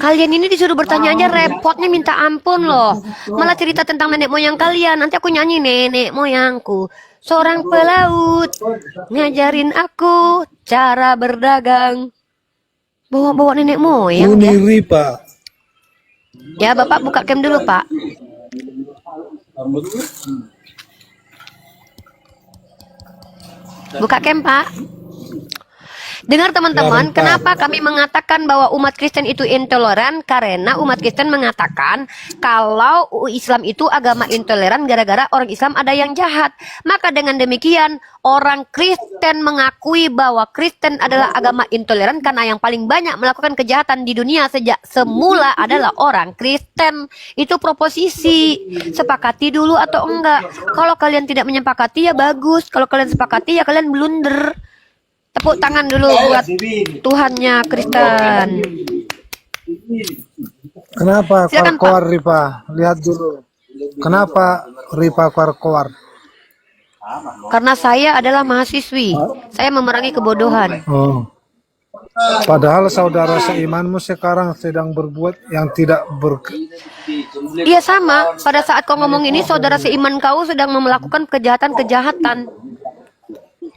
Speaker 1: Kalian ini disuruh bertanya aja repotnya minta ampun loh. Malah cerita tentang nenek moyang kalian. Nanti aku nyanyi nenek moyangku seorang pelaut ngajarin aku cara berdagang. Bawa-bawa nenek moyang ya.
Speaker 9: Pak.
Speaker 1: Ya, Bapak buka cam dulu, Pak. Buka cam, Pak. Dengar teman-teman, kenapa kami mengatakan bahwa umat Kristen itu intoleran? Karena umat Kristen mengatakan kalau Islam itu agama intoleran gara-gara orang Islam ada yang jahat. Maka dengan demikian, orang Kristen mengakui bahwa Kristen adalah agama intoleran karena yang paling banyak melakukan kejahatan di dunia sejak semula adalah orang Kristen. Itu proposisi. Sepakati dulu atau enggak? Kalau kalian tidak menyepakati ya bagus. Kalau kalian sepakati ya kalian blunder. Tepuk tangan dulu buat Tuhannya Kristen.
Speaker 12: Kenapa
Speaker 1: Silakan,
Speaker 12: keluar Ripa? Lihat dulu. Kenapa Ripa keluar?
Speaker 1: Karena saya adalah mahasiswi. Saya memerangi kebodohan.
Speaker 12: Oh. Padahal saudara seimanmu sekarang sedang berbuat yang tidak
Speaker 1: Iya sama. Pada saat kau ngomong ini, saudara seiman kau sedang melakukan kejahatan-kejahatan.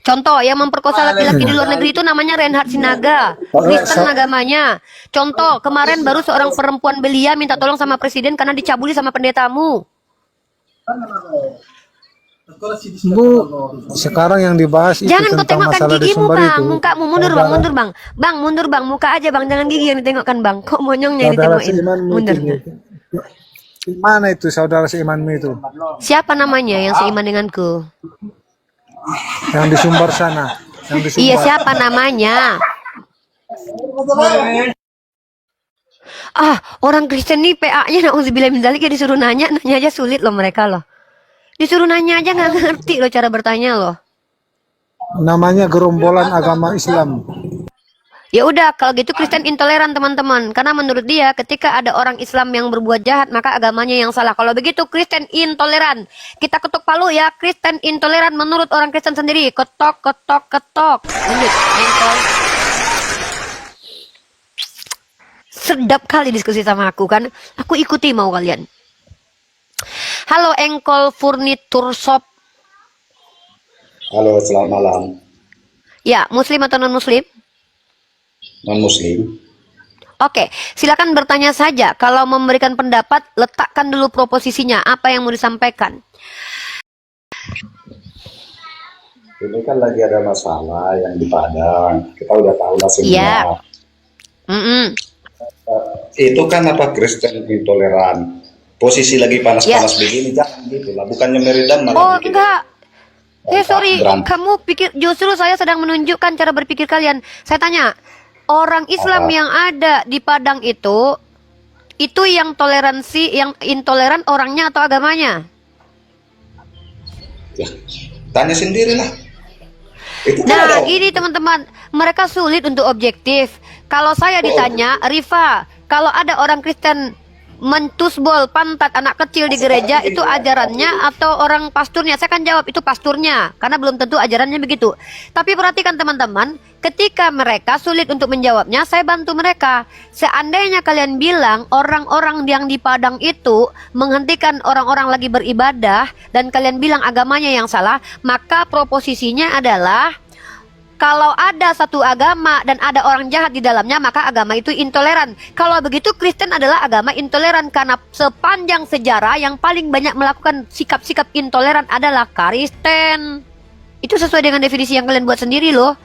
Speaker 1: Contoh, yang memperkosa laki-laki di luar negeri itu namanya Reinhard Sinaga. Kristen agamanya. Contoh, kemarin baru seorang perempuan belia minta tolong sama presiden karena dicabuli sama pendetamu.
Speaker 12: Bu, sekarang yang dibahas itu
Speaker 1: Jangan kau
Speaker 12: tentang
Speaker 1: tengokkan
Speaker 12: masalah di
Speaker 1: gigimu,
Speaker 12: Sumber
Speaker 1: Bang.
Speaker 12: itu.
Speaker 1: Mukamu mundur, Bang. Mundur, Bang. Bang, mundur, Bang. Muka aja, Bang. Jangan gigi yang ditengokkan, Bang. Kok monyongnya yang
Speaker 12: Saudara
Speaker 1: ditengokin?
Speaker 12: seimanmu
Speaker 1: Mundur.
Speaker 12: itu. Mana itu saudara seimanmu itu?
Speaker 1: Siapa namanya yang seiman denganku?
Speaker 12: Yang di Sumber sana. Yang di Sumber.
Speaker 1: Iya, siapa namanya? Orang Kristen nih PA-nya nauzubillah min dzalik ya disuruh nanya aja sulit loh mereka loh. Disuruh nanya aja nggak ngerti loh cara bertanya loh.
Speaker 12: Namanya gerombolan agama Islam.
Speaker 1: Ya udah, kalau gitu Kristen intoleran teman-teman. Karena menurut dia ketika ada orang Islam yang berbuat jahat maka agamanya yang salah. Kalau begitu Kristen intoleran. Kita ketuk palu ya, Kristen intoleran menurut orang Kristen sendiri. Ketok, ketok, ketok. Lanjut, engkol. Sedap kali diskusi sama aku kan. Aku ikuti mau kalian. Halo Engkol Furniture Shop.
Speaker 13: Halo, selamat malam.
Speaker 1: Ya, muslim atau non-muslim?
Speaker 13: Non-muslim.
Speaker 1: Oke, silakan bertanya saja. Kalau memberikan pendapat, letakkan dulu proposisinya. Apa yang mau disampaikan?
Speaker 13: Ini kan lagi ada masalah yang di Padang. Kita udah tahu lah semua.
Speaker 1: Iya.
Speaker 13: Itu kan apa Kristen intoleran. Posisi lagi panas-panas begini, jangan gitu lah. Bukannya meredam malah bikin.
Speaker 1: Enggak. Sorry,
Speaker 13: berantem.
Speaker 1: kamu pikir justru saya sedang menunjukkan cara berpikir kalian. Saya tanya, Orang Islam yang ada di Padang itu yang toleransi, yang intoleran orangnya atau agamanya?
Speaker 13: Ya, tanya sendirilah. Itu kan
Speaker 1: Nah,
Speaker 13: ada
Speaker 1: gini teman-teman, mereka sulit untuk objektif. Kalau saya ditanya, Rifa, kalau ada orang Kristen mentusbol pantat anak kecil di gereja, itu ajarannya atau orang pasturnya? Saya akan jawab itu pasturnya, karena belum tentu ajarannya begitu. Tapi perhatikan teman-teman, ketika mereka sulit untuk menjawabnya, saya bantu mereka. Seandainya kalian bilang orang-orang yang di Padang itu menghentikan orang-orang lagi beribadah, dan kalian bilang agamanya yang salah, maka proposisinya adalah kalau ada satu agama dan ada orang jahat di dalamnya, maka agama itu intoleran. Kalau begitu, Kristen adalah agama intoleran, karena sepanjang sejarah yang paling banyak melakukan sikap-sikap intoleran adalah Kristen. Itu sesuai dengan definisi yang kalian buat sendiri loh.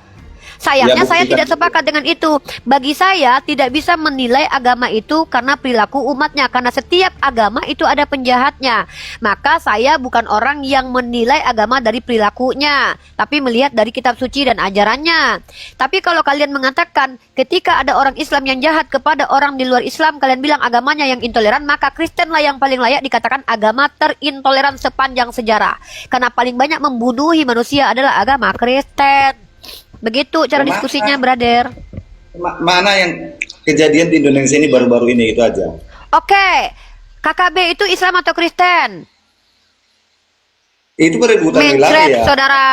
Speaker 1: Sayangnya saya tidak sepakat dengan itu. Bagi saya tidak bisa menilai agama itu karena perilaku umatnya, karena setiap agama itu ada penjahatnya. Maka saya bukan orang yang menilai agama dari perilakunya, tapi melihat dari kitab suci dan ajarannya. Tapi kalau kalian mengatakan ketika ada orang Islam yang jahat kepada orang di luar Islam, kalian bilang agamanya yang intoleran, maka Kristen lah yang paling layak dikatakan agama terintoleran sepanjang sejarah. Karena paling banyak membunuhi manusia adalah agama Kristen. Begitu cara diskusinya, brother.
Speaker 13: Mana yang kejadian di Indonesia ini baru-baru ini, itu aja.
Speaker 1: Oke, KKB itu Islam atau Kristen?
Speaker 13: Itu perebutan
Speaker 1: Mencret,
Speaker 13: wilayah.
Speaker 1: saudara.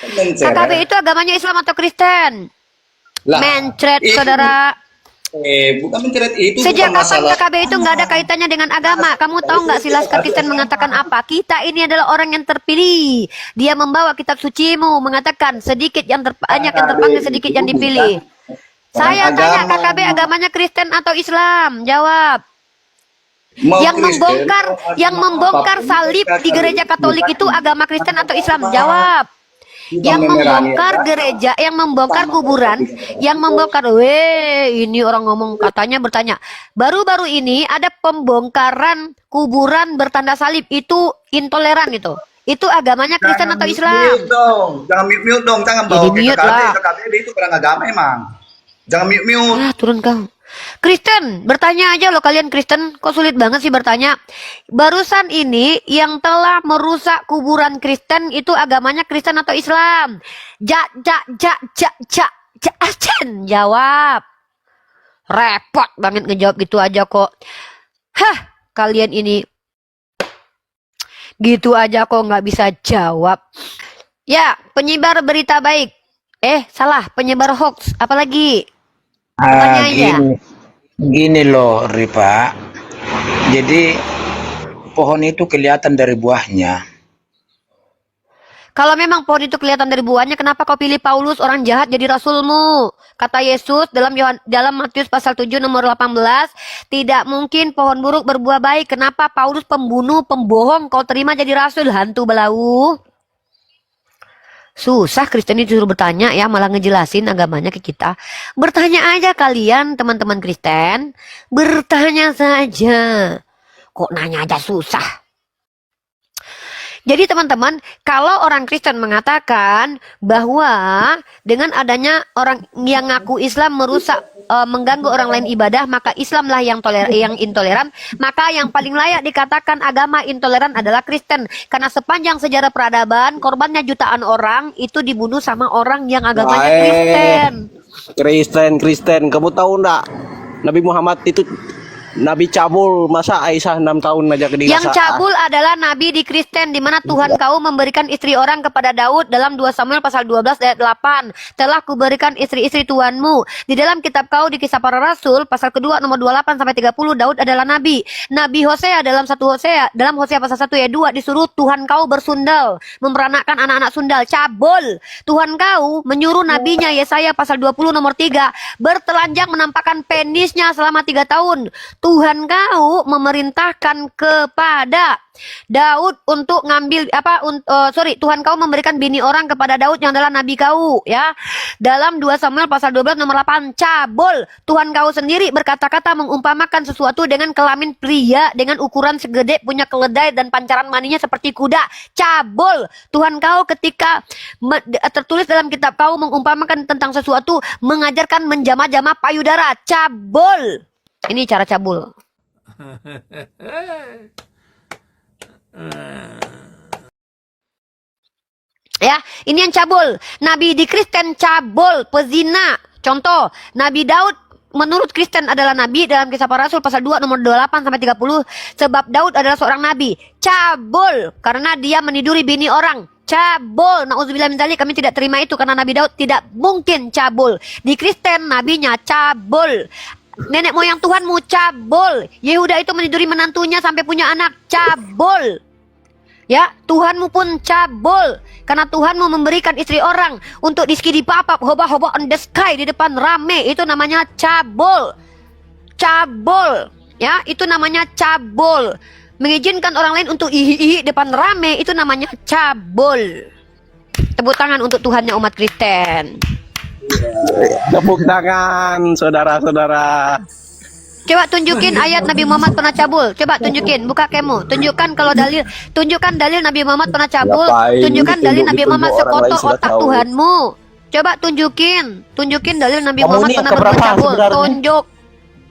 Speaker 13: Mencret.
Speaker 1: KKB itu agamanya Islam atau Kristen?
Speaker 13: Lah,
Speaker 1: Mencret,
Speaker 13: itu-
Speaker 1: saudara.
Speaker 13: Bukan mencret, itu
Speaker 1: Sejak
Speaker 13: bukan
Speaker 1: kapan
Speaker 13: masalah.
Speaker 1: KKB itu nggak ada kaitannya dengan agama? Kamu tahu nggak si Laskar Kristen mengatakan apa? Kita ini adalah orang yang terpilih. Dia membawa kitab sucimu, mengatakan sedikit yang banyak yang terpanggil, sedikit yang dipilih. Saya tanya, KKB agamanya Kristen atau Islam? Jawab.
Speaker 13: Mau
Speaker 1: Yang
Speaker 13: Kristen,
Speaker 1: membongkar,
Speaker 13: mau
Speaker 1: yang
Speaker 13: agama
Speaker 1: membongkar
Speaker 13: apapun,
Speaker 1: salib di gereja Katolik itu agama Kristen atau Islam? Jawab. Yang membongkar gereja, yang membongkar kuburan, yang membongkar, ini orang ngomong katanya bertanya. Baru-baru ini ada pembongkaran kuburan bertanda salib, itu intoleran itu. Itu agamanya Kristen atau Islam?
Speaker 13: Mute dong, jangan mute dong, jangan bawa
Speaker 1: Jadi
Speaker 13: ke
Speaker 1: mute
Speaker 13: KKB.
Speaker 1: lah.
Speaker 13: KKB itu perang agama emang. Jangan mute.
Speaker 1: Ah, turun kau. Kristen, bertanya aja loh kalian Kristen, kok sulit banget sih bertanya. Barusan ini yang telah merusak kuburan Kristen itu agamanya Kristen atau Islam? Jawab. Repot banget ngejawab gitu aja kok. Hah, kalian ini gitu aja kok nggak bisa jawab. Ya, penyebar berita baik. Salah, penyebar hoax. Apalagi? Tanya aja.
Speaker 11: Gini loh, Ripa. Jadi pohon itu kelihatan dari buahnya.
Speaker 1: Kalau memang pohon itu kelihatan dari buahnya, kenapa kau pilih Paulus orang jahat jadi rasulmu? Kata Yesus dalam Matius pasal 7 nomor 18, tidak mungkin pohon buruk berbuah baik. Kenapa Paulus pembunuh, pembohong kau terima jadi rasul? Hantu belau. Susah Kristen disuruh bertanya ya, malah ngejelasin agamanya ke kita. Bertanya aja kalian teman-teman Kristen, bertanya saja. Kok nanya aja susah. Jadi teman-teman, kalau orang Kristen mengatakan bahwa dengan adanya orang yang ngaku Islam merusak, mengganggu orang lain ibadah, maka Islamlah yang intoleran, maka yang paling layak dikatakan agama intoleran adalah Kristen. Karena sepanjang sejarah peradaban, korbannya jutaan orang itu dibunuh sama orang yang agamanya Kristen.
Speaker 2: Kristen, kamu tahu enggak? Nabi Muhammad itu Nabi cabul, masa Aisyah 6 tahun aja ke
Speaker 1: Yang cabul adalah nabi di Kristen, di mana Tuhan kau memberikan istri orang kepada Daud dalam 2 Samuel pasal 12 ayat 8. Telah kuberikan istri-istri Tuhanmu. Di dalam kitab kau di Kisah Para Rasul pasal kedua nomor 28 sampai 30, Daud adalah nabi. Nabi Hosea dalam Hosea pasal 1 ayat 2 disuruh Tuhan kau bersundal, memperanakkan anak-anak sundal, cabul. Tuhan kau menyuruh nabinya Yesaya pasal 20 nomor 3 bertelanjang menampakkan penisnya selama 3 tahun. Tuhan kau memerintahkan kepada Daud untuk ngambil Tuhan kau memberikan bini orang kepada Daud yang adalah nabi kau, ya. Dalam 2 Samuel pasal 12 nomor 8, cabul. Tuhan kau sendiri berkata-kata mengumpamakan sesuatu dengan kelamin pria dengan ukuran segede punya keledai dan pancaran maninya seperti kuda. Cabul. Tuhan kau ketika tertulis dalam kitab kau mengumpamakan tentang sesuatu mengajarkan menjama-jama payudara. Cabul. Ini cara cabul. Ya, ini yang cabul. Nabi di Kristen cabul, pezina. Contoh, Nabi Daud menurut Kristen adalah nabi dalam Kisah Para Rasul pasal 2 nomor 28 sampai 30, sebab Daud adalah seorang nabi. Cabul karena dia meniduri bini orang. Cabul. Nauzubillah min dzalik, kami tidak terima itu karena Nabi Daud tidak mungkin cabul. Di Kristen nabinya cabul. Nenek moyang Tuhanmu cabul. Yehuda itu meniduri menantunya sampai punya anak. Cabul. Ya, Tuhanmu pun cabul. Karena Tuhanmu memberikan istri orang untuk diski dipapap, hoba-hoba on the sky di depan rame. Itu namanya cabul. Cabul. Ya, itu namanya cabul. Mengizinkan orang lain untuk ihi-ihi depan rame. Itu namanya cabul. Tepuk tangan untuk Tuhannya umat Kristen.
Speaker 2: Tepuk tangan, saudara-saudara.
Speaker 1: Coba tunjukin ayat Nabi Muhammad pernah cabul. Coba tunjukin, buka kemo. Tunjukkan kalau dalil, tunjukkan dalil Nabi Muhammad pernah cabul. Tunjukkan dalil Nabi Muhammad sekotor otak Tuhanmu. Coba tunjukin dalil Nabi Muhammad pernah berbuat cabul.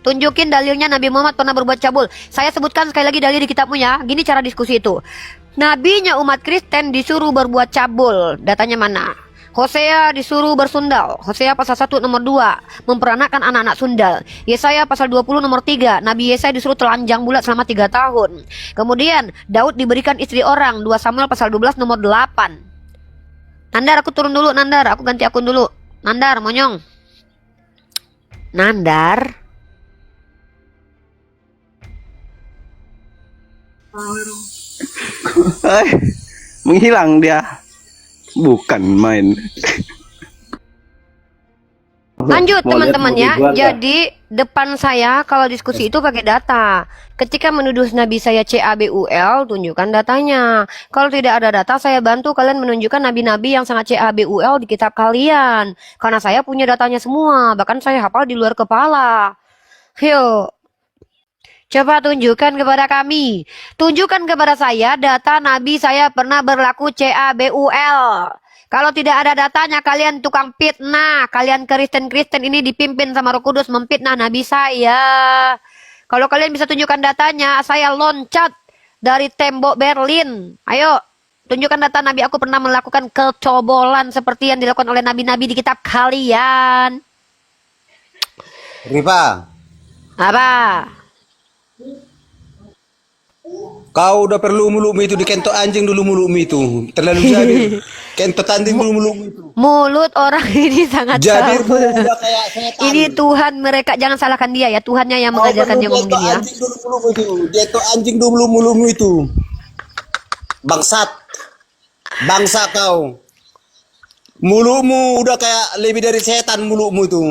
Speaker 1: Tunjukin dalilnya Nabi Muhammad pernah berbuat cabul. Saya sebutkan sekali lagi dalil di kitabmu ya. Gini cara diskusi itu. Nabinya umat Kristen disuruh berbuat cabul. Datanya mana? Hosea disuruh bersundal. Hosea pasal 1 nomor 2 memperanakan anak-anak sundal. Yesaya pasal 20 nomor 3 Nabi Yesaya disuruh telanjang bulat selama 3 tahun. Kemudian Daud diberikan istri orang. 2 Samuel pasal 12 nomor 8. Nandar, aku turun dulu. Nandar, aku ganti akun dulu. Nandar, monyong. Nandar.
Speaker 2: Menghilang dia. Bukan main.
Speaker 1: Lanjut teman-teman ya. Jadi depan saya kalau diskusi itu pakai data. Ketika menuduh nabi saya CABUL, tunjukkan datanya. Kalau tidak ada data, saya bantu kalian menunjukkan nabi-nabi yang sangat CABUL di kitab kalian. Karena saya punya datanya semua, bahkan saya hafal di luar kepala. Yuk. Coba tunjukkan kepada kami. Tunjukkan kepada saya data nabi saya pernah berlaku CABUL. Kalau tidak ada datanya, kalian tukang fitnah. Kalian Kristen-Kristen ini dipimpin sama Roh Kudus memfitnah nabi saya. Kalau kalian bisa tunjukkan datanya, saya loncat dari tembok Berlin. Ayo, tunjukkan data nabi aku pernah melakukan kecerobohan seperti yang dilakukan oleh nabi-nabi di kitab kalian.
Speaker 9: Rifa,
Speaker 1: Apa?
Speaker 9: kau udah perlu mulutmu itu dikentok anjing dulu mulutmu itu. Terlalu jadi. Kentot anjing dulu mulutmu itu.
Speaker 1: Mulut orang ini sangat
Speaker 9: Jadi
Speaker 1: cabul.
Speaker 9: udah kayak setan.
Speaker 1: Ini Tuhan mereka, jangan salahkan dia ya. Tuhannya yang mengajarkan dia ngomong gini ya.
Speaker 9: Anjing dulu mulutmu itu. Kentok anjing dulu mulutmu itu. Bangsat. Bangsa kau. Mulutmu udah kayak lebih dari setan mulutmu itu.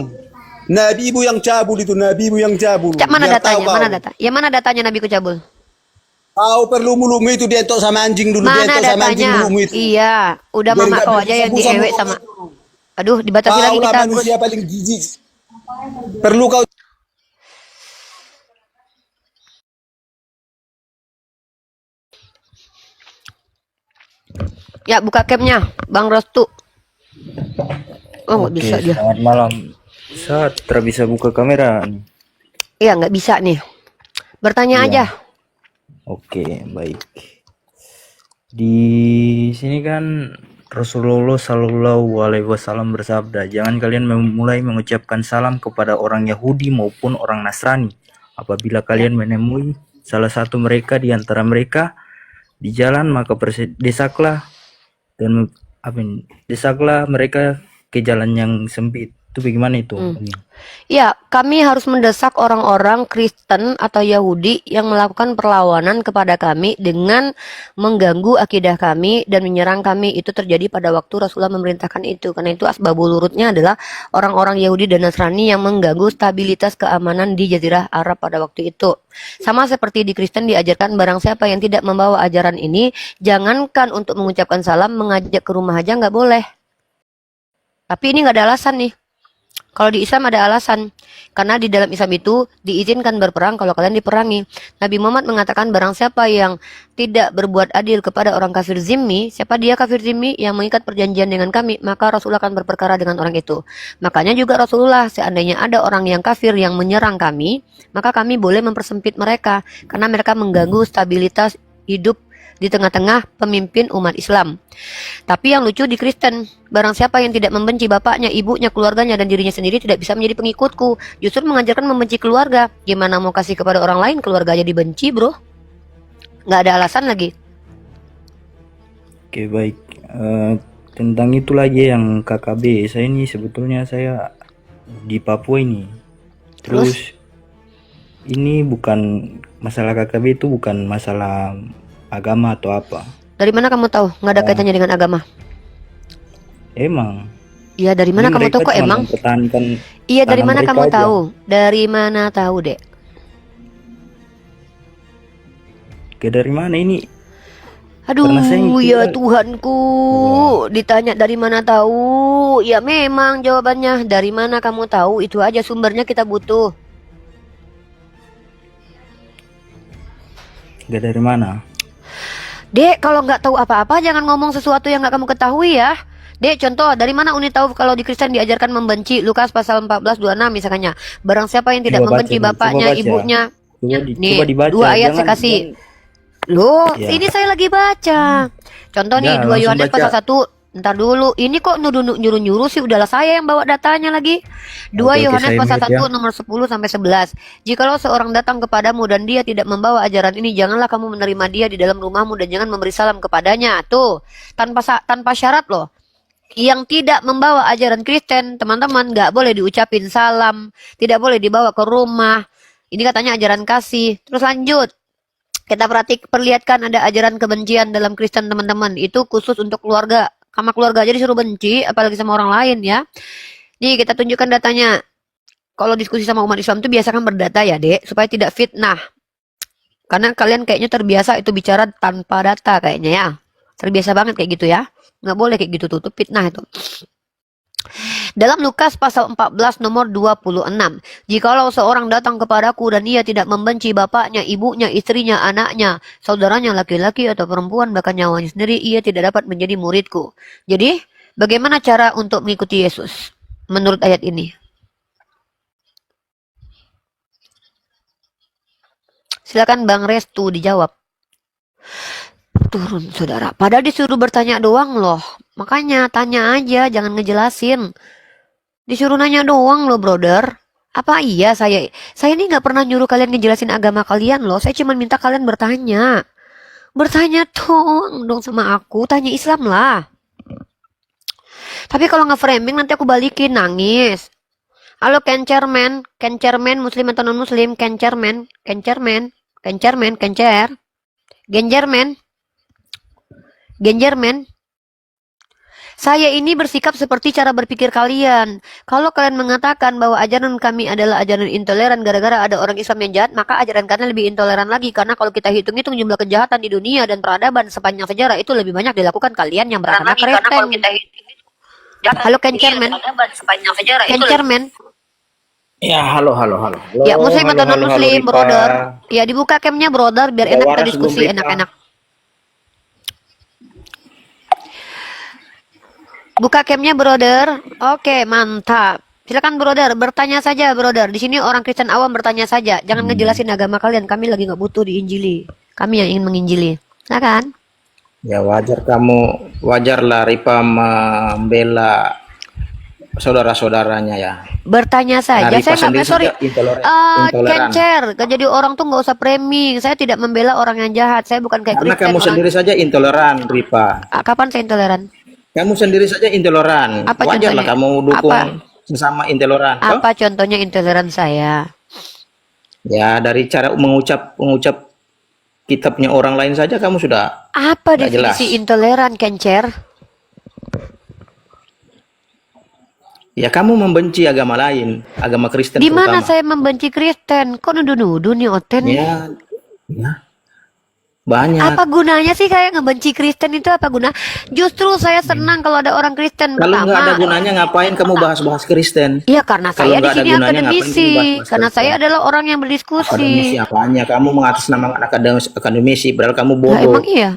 Speaker 9: Nabi ibu yang cabul itu, nabi ibu yang cabul.
Speaker 1: Mana
Speaker 9: Biar
Speaker 1: datanya?
Speaker 9: tahu kau.
Speaker 1: Mana data? Ya mana datanya nabiku cabul?
Speaker 9: Kau perlu mulutmu itu dientok sama anjing dulu,
Speaker 1: Mana
Speaker 9: dientok sama anjing
Speaker 1: datanya?
Speaker 9: mulutmu itu.
Speaker 1: Iya, udah
Speaker 9: Biar
Speaker 1: mama
Speaker 9: nggak
Speaker 1: kau aja yang
Speaker 9: bisa
Speaker 1: diewek
Speaker 9: mulutmu
Speaker 1: sama.
Speaker 9: itu.
Speaker 1: Aduh, dibatasi lagi
Speaker 9: Kau lah
Speaker 1: kita.
Speaker 9: manusia paling jijik. Perlu kau
Speaker 1: Ya, buka capnya, Bang Restu. Oh, nggak bisa dia.
Speaker 7: Selamat malam. Saat bisa buka kamera.
Speaker 1: Iya, nggak bisa nih. Bertanya
Speaker 7: Iya.
Speaker 1: aja.
Speaker 7: Oke, baik. Di sini kan Rasulullah Shallallahu Alaihi Wasallam bersabda, jangan kalian memulai mengucapkan salam kepada orang Yahudi maupun orang Nasrani. Apabila kalian menemui salah satu mereka di antara mereka di jalan, maka desaklah dan desaklah mereka ke jalan yang sempit Itu bagaimana itu?
Speaker 1: Ya, kami harus mendesak orang-orang Kristen atau Yahudi yang melakukan perlawanan kepada kami dengan mengganggu akidah kami dan menyerang kami. Itu terjadi pada waktu Rasulullah memerintahkan itu. Karena itu asbabul wurudnya adalah orang-orang Yahudi dan Nasrani yang mengganggu stabilitas keamanan di Jazirah Arab pada waktu itu. Sama seperti di Kristen diajarkan barang siapa yang tidak membawa ajaran ini, jangankan untuk mengucapkan salam, mengajak ke rumah aja nggak boleh. Tapi ini nggak ada alasan nih. Kalau di Islam ada alasan, karena di dalam Islam itu diizinkan berperang kalau kalian diperangi. Nabi Muhammad mengatakan barang siapa yang tidak berbuat adil kepada orang kafir zimmi, siapa dia kafir zimmi yang mengikat perjanjian dengan kami, maka Rasulullah akan berperkara dengan orang itu. Makanya juga Rasulullah, seandainya ada orang yang kafir yang menyerang kami, maka kami boleh mempersempit mereka, karena mereka mengganggu stabilitas hidup di tengah-tengah pemimpin umat Islam. Tapi yang lucu di Kristen, barang siapa yang tidak membenci bapaknya, ibunya, keluarganya, dan dirinya sendiri tidak bisa menjadi pengikutku. Justru mengajarkan membenci keluarga. Gimana mau kasih kepada orang lain, keluarga aja dibenci, bro. Nggak ada alasan lagi.
Speaker 7: Oke, baik. Tentang itu lagi yang KKB, saya ini sebetulnya saya di Papua ini. Terus ini bukan masalah KKB, itu bukan masalah agama atau apa.
Speaker 1: Dari mana kamu tahu? Nggak ada kaitannya dengan agama.
Speaker 7: Emang.
Speaker 1: Iya, dari mana kamu tahu kok emang? Iya, dari mana kamu tahu? Dari mana tahu, Dek?
Speaker 7: Dari mana ini?
Speaker 1: Aduh, ya Tuhanku, ditanya dari mana tahu? Ya memang jawabannya dari mana kamu tahu, itu aja sumbernya kita butuh.
Speaker 7: Gak dari mana?
Speaker 1: Dek, kalau nggak tahu apa-apa jangan ngomong sesuatu yang nggak kamu ketahui ya. Dek, contoh, dari mana Uni tahu kalau di Kristen diajarkan membenci? Lukas pasal 14:26 misalnya. Barang siapa yang tidak membenci bapaknya, ibunya. Nih,
Speaker 7: dibaca,
Speaker 1: 2 ayat saya kasih. Loh, ini saya lagi baca. Contoh nih, 2 Yohanes pasal 1. Ntar dulu, ini kok nyuruh-nyuruh sih, udahlah saya yang bawa datanya lagi. 2 Yohanes pasal 1 nomor 10-11. Jikalau seorang datang kepadamu dan dia tidak membawa ajaran ini, janganlah kamu menerima dia di dalam rumahmu dan jangan memberi salam kepadanya. Tuh, tanpa syarat loh. Yang tidak membawa ajaran Kristen, teman-teman, nggak boleh diucapin salam, tidak boleh dibawa ke rumah. Ini katanya ajaran kasih. Terus lanjut. Kita perlihatkan ada ajaran kebencian dalam Kristen, teman-teman. Itu khusus untuk keluarga. Sama keluarga aja disuruh benci, apalagi sama orang lain ya. Nih kita tunjukkan datanya. Kalau diskusi sama umat Islam itu biasakan berdata ya, Dek, supaya tidak fitnah. Karena kalian kayaknya terbiasa itu bicara tanpa data kayaknya ya. Terbiasa banget kayak gitu ya. Nggak boleh kayak gitu tuh fitnah itu. Dalam Lukas pasal 14 nomor 26. Jikalau seorang datang kepadaku dan ia tidak membenci bapaknya, ibunya, istrinya, anaknya, saudaranya laki-laki atau perempuan, bahkan nyawanya sendiri, ia tidak dapat menjadi muridku. Jadi, bagaimana cara untuk mengikuti Yesus menurut ayat ini? Silakan Bang Restu dijawab. Turun, saudara. Padahal disuruh bertanya doang loh. Makanya tanya aja, jangan ngejelasin. Disuruh nanya doang loh, brother. Apa iya saya ini nggak pernah nyuruh kalian ngejelasin agama kalian loh. Saya cuma minta kalian bertanya. Bertanya dong sama aku. Tanya Islam lah. Tapi kalau nge-framing nanti aku balikin, nangis. Halo kencermen, muslim atau non muslim, kencermen, genjermen. Saya ini bersikap seperti cara berpikir kalian. Kalau kalian mengatakan bahwa ajaran kami adalah ajaran intoleran gara-gara ada orang Islam yang jahat, maka ajaran kalian lebih intoleran lagi. Karena kalau kita hitung-hitung jumlah kejahatan di dunia dan peradaban sepanjang sejarah itu lebih banyak dilakukan kalian yang beragama Kristen. Halo kencermen.
Speaker 5: Ya, halo.
Speaker 1: Ya, muslim atau non muslim, brother. Ya, dibuka camnya, brother, biar enak kita diskusi enak-enak. Buka camnya, brother. Oke, mantap. Silakan, brother. Bertanya saja, brother. Di sini orang Kristen awam bertanya saja. Jangan ngejelasin agama kalian. Kami lagi nggak butuh diinjili. Kami yang ingin menginjili. Silakan.
Speaker 5: Ya wajarlah Ripa membela saudara-saudaranya ya.
Speaker 1: Bertanya saja.
Speaker 5: Nah,
Speaker 1: Saya nggak, sorry.
Speaker 5: Intoleran.
Speaker 1: Kencer. Jadi orang tuh nggak usah framing. Saya tidak membela orang yang jahat. Saya bukan kayak
Speaker 5: Karena
Speaker 1: Kristen.
Speaker 5: kamu sendiri saja intoleran, Ripa.
Speaker 1: Kapan saya intoleran?
Speaker 5: Kamu sendiri saja intoleran.
Speaker 1: Apa
Speaker 5: Wajarlah
Speaker 1: contohnya?
Speaker 5: kamu dukung sesama intoleran. Toh?
Speaker 1: Apa contohnya intoleran saya?
Speaker 5: Ya dari cara mengucap kitabnya orang lain saja kamu sudah
Speaker 1: Apa
Speaker 5: nggak jelas.
Speaker 1: definisi intoleran, Kencer?
Speaker 5: Ya kamu membenci agama lain, agama Kristen
Speaker 1: Di mana
Speaker 5: terutama.
Speaker 1: saya membenci Kristen? Kok nuduh-nuduh nih Oten?
Speaker 5: Ya, banyak.
Speaker 1: Apa gunanya sih kayak ngebenci Kristen itu apa guna? Justru saya senang kalau ada orang Kristen.
Speaker 5: Kalau nggak ada
Speaker 1: Pertama,
Speaker 5: gunanya ngapain kamu bahas-bahas Kristen?
Speaker 1: iya karena
Speaker 5: Kalau
Speaker 1: saya di
Speaker 5: nggak ada
Speaker 1: sini
Speaker 5: gunanya, ngapain kamu
Speaker 1: akademisi.
Speaker 5: bahas-bahas
Speaker 1: Karena
Speaker 5: Kristen?
Speaker 1: saya adalah orang yang
Speaker 5: Akademisi
Speaker 1: berdiskusi.
Speaker 5: apanya? Kamu mengatasnamakan akademisi, padahal kamu
Speaker 1: Nah,
Speaker 5: bodoh.
Speaker 1: emang iya.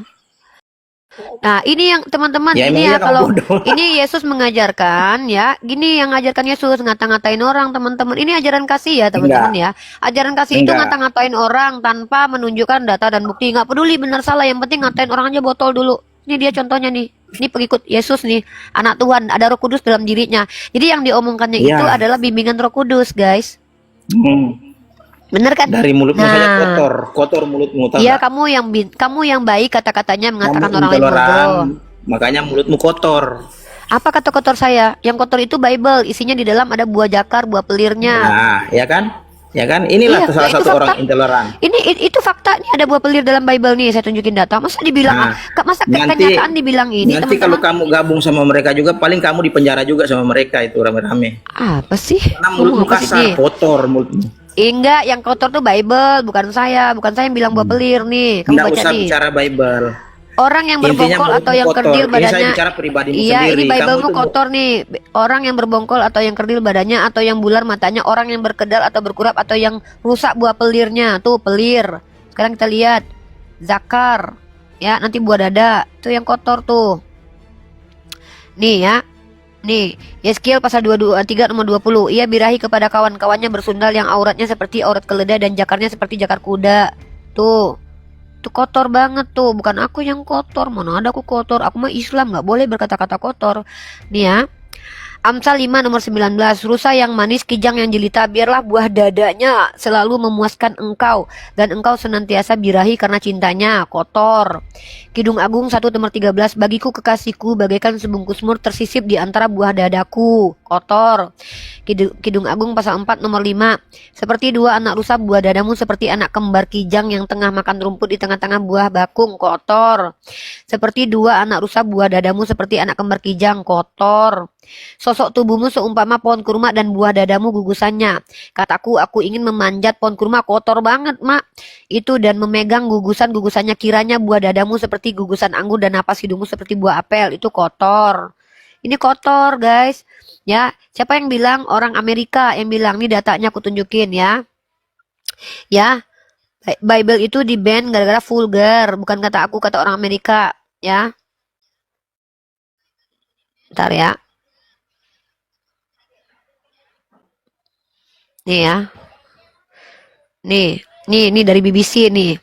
Speaker 1: Nah, ini yang teman-teman,
Speaker 5: Ya,
Speaker 1: ini
Speaker 5: emang
Speaker 1: ya
Speaker 5: iya kamu
Speaker 1: kalau
Speaker 5: bodoh.
Speaker 1: ini Yesus mengajarkan ya, gini yang ngajarkan Yesus ngata-ngatain orang, teman-teman. Ini ajaran kasih ya, teman-teman ya. Ajaran kasih itu
Speaker 5: Enggak.
Speaker 1: ngata-ngatain orang tanpa menunjukkan data dan bukti. Nggak peduli benar salah, yang penting ngatain orang aja botol dulu. Ini dia contohnya nih. Ini pengikut Yesus nih, anak Tuhan, ada Roh Kudus dalam dirinya. Jadi yang diomongkannya
Speaker 5: Iya.
Speaker 1: itu adalah bimbingan Roh Kudus, guys. Bener kan?
Speaker 5: Dari mulutmu saja kotor mulutmu. Tahu
Speaker 1: Iya,
Speaker 5: nggak?
Speaker 1: kamu yang baik kata-katanya mengatakan
Speaker 5: Kamu
Speaker 1: orang lain
Speaker 5: intoleran,
Speaker 1: bodoh.
Speaker 5: makanya mulutmu kotor.
Speaker 1: Apa kata kotor saya? Yang kotor itu Bible, isinya di dalam ada buah jakar, buah pelirnya.
Speaker 5: Nah, ya kan? Ya kan? Inilah
Speaker 1: Iya,
Speaker 5: salah
Speaker 1: itu
Speaker 5: satu
Speaker 1: fakta.
Speaker 5: orang intoleran.
Speaker 1: Itu fakta nih, ada buah pelir dalam Bible nih, saya tunjukin data. Masa dibilang masa kenyataan dibilang ini,
Speaker 5: nanti
Speaker 1: teman-teman?
Speaker 5: kalau kamu gabung sama mereka juga, paling kamu di penjara juga sama mereka itu rame-rame.
Speaker 1: Apa sih?
Speaker 5: Karena mulutmu
Speaker 1: Ngomong apa sih,
Speaker 5: kasar,
Speaker 1: Ji?
Speaker 5: kotor mulutmu.
Speaker 1: Enggak, yang kotor tuh Bible, bukan saya yang bilang buah pelir nih. Kamu
Speaker 5: Nggak
Speaker 1: baca
Speaker 5: usah
Speaker 1: nih.
Speaker 5: bicara Bible.
Speaker 1: Orang yang
Speaker 5: Intinya
Speaker 1: berbongkol atau
Speaker 5: mulutmu
Speaker 1: yang
Speaker 5: kotor.
Speaker 1: kerdil
Speaker 5: Ini saya
Speaker 1: badannya.
Speaker 5: bicara pribadimu
Speaker 1: Iya,
Speaker 5: sendiri.
Speaker 1: ini
Speaker 5: Kamu
Speaker 1: Biblemu
Speaker 5: tuh-
Speaker 1: kotor nih. Orang yang berbongkol atau yang kerdil badannya, atau yang bular matanya, orang yang berkedal atau berkurap, atau yang rusak buah pelirnya. Tuh pelir. Sekarang kita lihat zakar. Ya, nanti buah dada. Itu yang kotor tuh. Nih ya. Nih, Yeskiel pasal 223 nomor 20. Ia birahi kepada kawan-kawannya bersundal yang auratnya seperti aurat keledai dan jakarnya seperti jakar kuda. Tuh. Itu kotor banget tuh, bukan aku yang kotor. Mana ada aku kotor? Aku mah Islam, nggak boleh berkata-kata kotor. Nih ya. Amsal 5 nomor 19. Rusa yang manis, kijang yang jelita, biarlah buah dadanya selalu memuaskan engkau, dan engkau senantiasa birahi karena cintanya. Kotor. Kidung Agung 1 nomor 13. Bagiku kekasihku bagaikan sebungkus mur tersisip di antara buah dadaku. Kotor. Kidung Agung pasal 4 nomor 5. Seperti dua anak rusa buah dadamu seperti anak kembar kijang yang tengah makan rumput di tengah-tengah buah bakung. Kotor. Seperti dua anak rusa buah dadamu seperti anak kembar kijang. Kotor. Sosok tubuhmu seumpama pohon kurma dan buah dadamu gugusannya. Kataku, aku ingin memanjat pohon kurma. Kotor banget, Mak. Itu dan memegang gugusan-gugusannya, kiranya buah dadamu seperti gugusan anggur dan napas hidungmu seperti buah apel. Itu kotor. Ini kotor, guys. Ya, siapa yang bilang? Orang Amerika yang bilang. Ini datanya aku tunjukin ya. Ya, Bible itu di-ban gara-gara vulgar. Bukan kata aku, kata orang Amerika. Ya. Bentar ya. Nih ya. Nih dari BBC nih.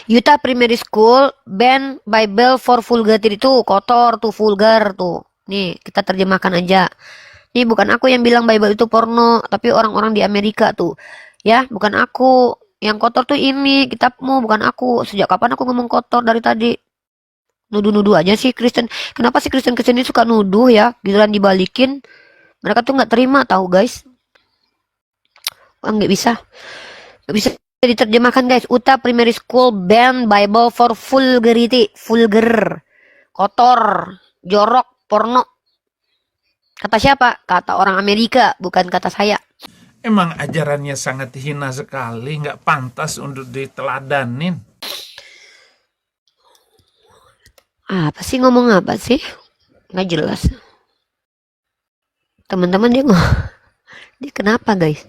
Speaker 1: Utah Primary School ban Bible for vulgarity. Itu kotor tuh, vulgar tuh. Nih, kita terjemahkan aja. Nih bukan aku yang bilang Bible itu porno, tapi orang-orang di Amerika tuh. Ya, bukan aku. Yang kotor tuh ini, kitabmu, bukan aku. Sejak kapan aku ngomong kotor dari tadi? Nuduh-nuduh aja sih Kristen. Kenapa sih Kristen-Kristen ini suka nuduh ya? Giliran dibalikin. Mereka tuh nggak terima tahu, guys. Nggak bisa diterjemahkan, guys. Utah Primary School ban Bible for vulgarity. Vulgar, kotor, jorok, porno. Kata siapa? Kata orang Amerika, bukan kata saya.
Speaker 14: Emang ajarannya sangat hina sekali, nggak pantas untuk diteladanin.
Speaker 1: Apa sih, ngomong apa sih? Nggak jelas. Teman-teman dia kenapa, guys?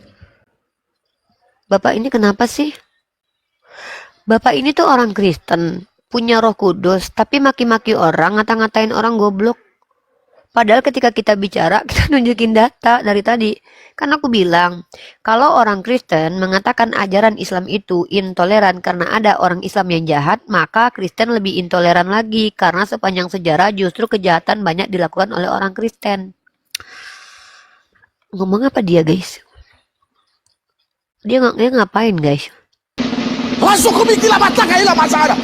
Speaker 1: Bapak ini kenapa sih? Bapak ini tuh orang Kristen, punya Roh Kudus, tapi maki-maki orang, ngata-ngatain orang goblok. Padahal ketika kita bicara, kita nunjukin data dari tadi. Kan aku bilang, kalau orang Kristen mengatakan ajaran Islam itu intoleran karena ada orang Islam yang jahat, maka Kristen lebih intoleran lagi. Karena sepanjang sejarah justru kejahatan banyak dilakukan oleh orang Kristen. Ngomong apa dia, guys? Dia ngapain, guys?
Speaker 15: Langsung kumikila batang kaila masara.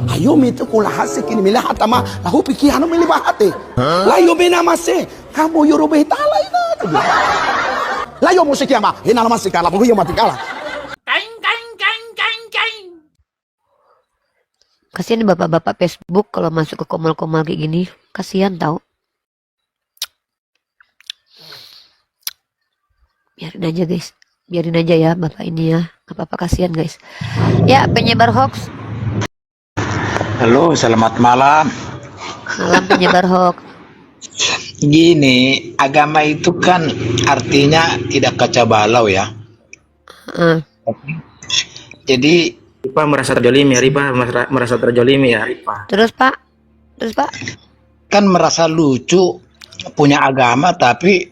Speaker 15: Ayo mito kula hasik ini milah atama lahu pikir anu milih bahate. Layo bena mase Kamu Yoruba Itala itu. Layo musik yang mah, hina masih kalah, buku yang mati kalah.
Speaker 1: Kasihan bapak-bapak Facebook kalau masuk ke komal-komal kayak gini. Kasihan tau. Biarin aja guys. Biarin aja ya bapak ini ya. Gak apa-apa, kasihan guys. Ya, penyebar hoax.
Speaker 16: Halo, selamat malam.
Speaker 1: Malam penyebar hoax.
Speaker 16: Gini, agama itu kan artinya tidak kacau balau ya. Jadi
Speaker 5: Ripa merasa terjolimi ya, Ripa merasa terjolimi ya, Ripa.
Speaker 1: Terus Pak?
Speaker 16: Kan merasa lucu punya agama tapi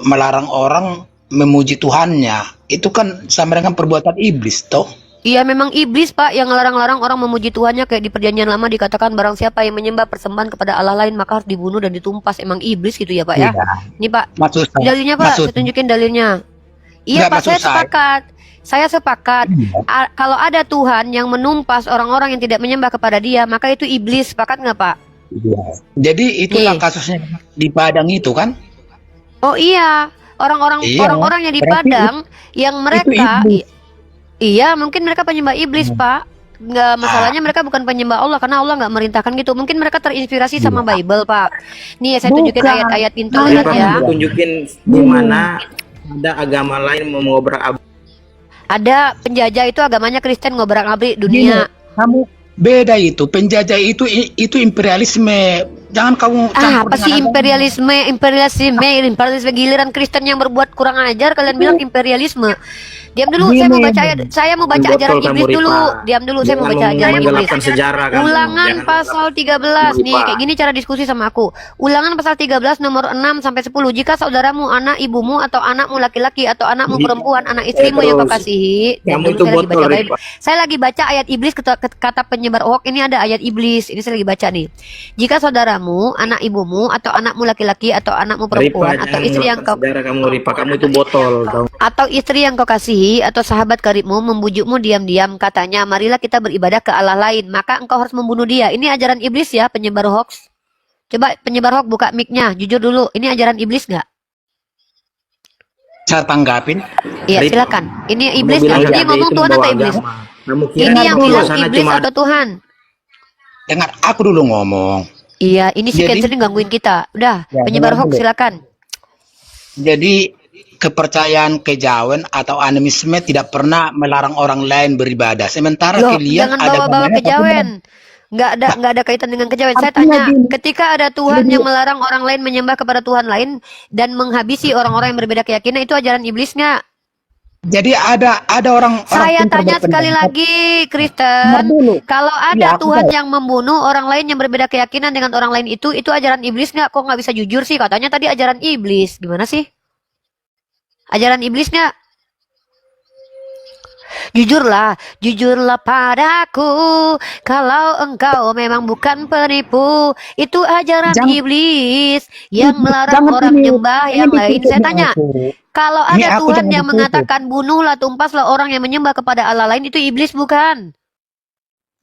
Speaker 16: melarang orang memuji Tuhannya. Itu kan sama dengan perbuatan iblis toh.
Speaker 1: Iya memang iblis Pak yang ngelarang-larang orang memuji Tuhannya, kayak di perjanjian lama dikatakan barang siapa yang menyembah persembahan kepada Allah lain maka harus dibunuh dan ditumpas. Emang iblis gitu ya Pak ya?
Speaker 16: Iya.
Speaker 1: Ini Pak,
Speaker 16: Maksud saya,
Speaker 1: dalilnya Pak, saya tunjukin dalilnya. Iya Pak, saya sepakat. Saya sepakat. Kalau ada Tuhan yang menumpas orang-orang yang tidak menyembah kepada Dia, maka itu iblis. Sepakat nggak Pak?
Speaker 16: Iya. Jadi itulah kasusnya di Padang itu kan?
Speaker 1: Oh iya, orang-orang yang di Padang yang mereka iya mungkin mereka penyembah iblis Pak. Nggak, masalahnya mereka bukan penyembah Allah karena Allah nggak merintahkan gitu. Mungkin mereka terinspirasi sama Bible Pak. Nih saya tunjukin ayat-ayat intoleran ya.
Speaker 5: Tunjukin di mana ada agama lain mau ngobrak-abrik.
Speaker 1: Ada penjajah itu agamanya Kristen ngobrak-abrik dunia.
Speaker 16: Kamu beda itu. Penjajah itu imperialisme. Jangan kamu campur
Speaker 1: apa sih imperialisme giliran Kristen yang berbuat kurang ajar kalian bilang imperialisme. Diam dulu, saya mau baca ajaran iblis dulu. Diam dulu, saya mau baca ajaran iblis. Ulangan pasal 13 nih, kayak gini cara diskusi sama aku. Ulangan pasal 13 nomor 6 sampai 10. Jika saudaramu, anak ibumu atau anakmu laki-laki atau anakmu perempuan, anak istrimu yang kau kasihi. Saya lagi baca ayat iblis kata penyebar hoax. Ini ada ayat iblis. Ini saya lagi baca nih. Jika saudaramu, anak ibumu atau anakmu laki-laki atau anakmu perempuan atau istri yang kau
Speaker 5: kamu itu botol
Speaker 1: atau istri yang kau kasihi atau sahabat karibmu membujukmu diam-diam katanya marilah kita beribadah ke Allah lain, maka engkau harus membunuh dia. Ini ajaran iblis ya, penyebar hoax. Coba penyebar hoax buka mic-nya, jujur dulu, ini ajaran iblis nggak?
Speaker 16: Saya tanggapin.
Speaker 1: Iya silakan. Ini iblis nggak? Ini ngomong Tuhan atau iblis? Ini yang bilang iblis atau Tuhan?
Speaker 16: Dengar aku dulu ngomong.
Speaker 1: Iya, ini si Cancer ini gangguin kita. Udah, penyebar hoax silakan.
Speaker 16: Jadi kepercayaan kejawen atau animisme tidak pernah melarang orang lain beribadah. Sementara kalian
Speaker 1: jangan bawa-bawa kejawen. Nggak ada kaitan dengan kejawen. Saya tanya, ketika ada Tuhan yang melarang orang lain menyembah kepada Tuhan lain dan menghabisi orang-orang yang berbeda keyakinan, itu ajaran iblis nggak?
Speaker 16: Jadi ada orang.
Speaker 1: Saya tanya sekali lagi, Kristen, kalau ada Tuhan yang membunuh orang lain yang berbeda keyakinan dengan orang lain itu ajaran iblis nggak? Kok nggak bisa jujur sih? Katanya tadi ajaran iblis. Gimana sih? Ajaran iblis nggak? Jujurlah padaku, kalau engkau memang bukan penipu. Itu ajaran iblis yang melarang orang nyembah yang lain. Saya tanya, kalau ada Tuhan yang mengatakan bunuhlah, tumpaslah orang yang menyembah kepada Allah lain, itu iblis bukan?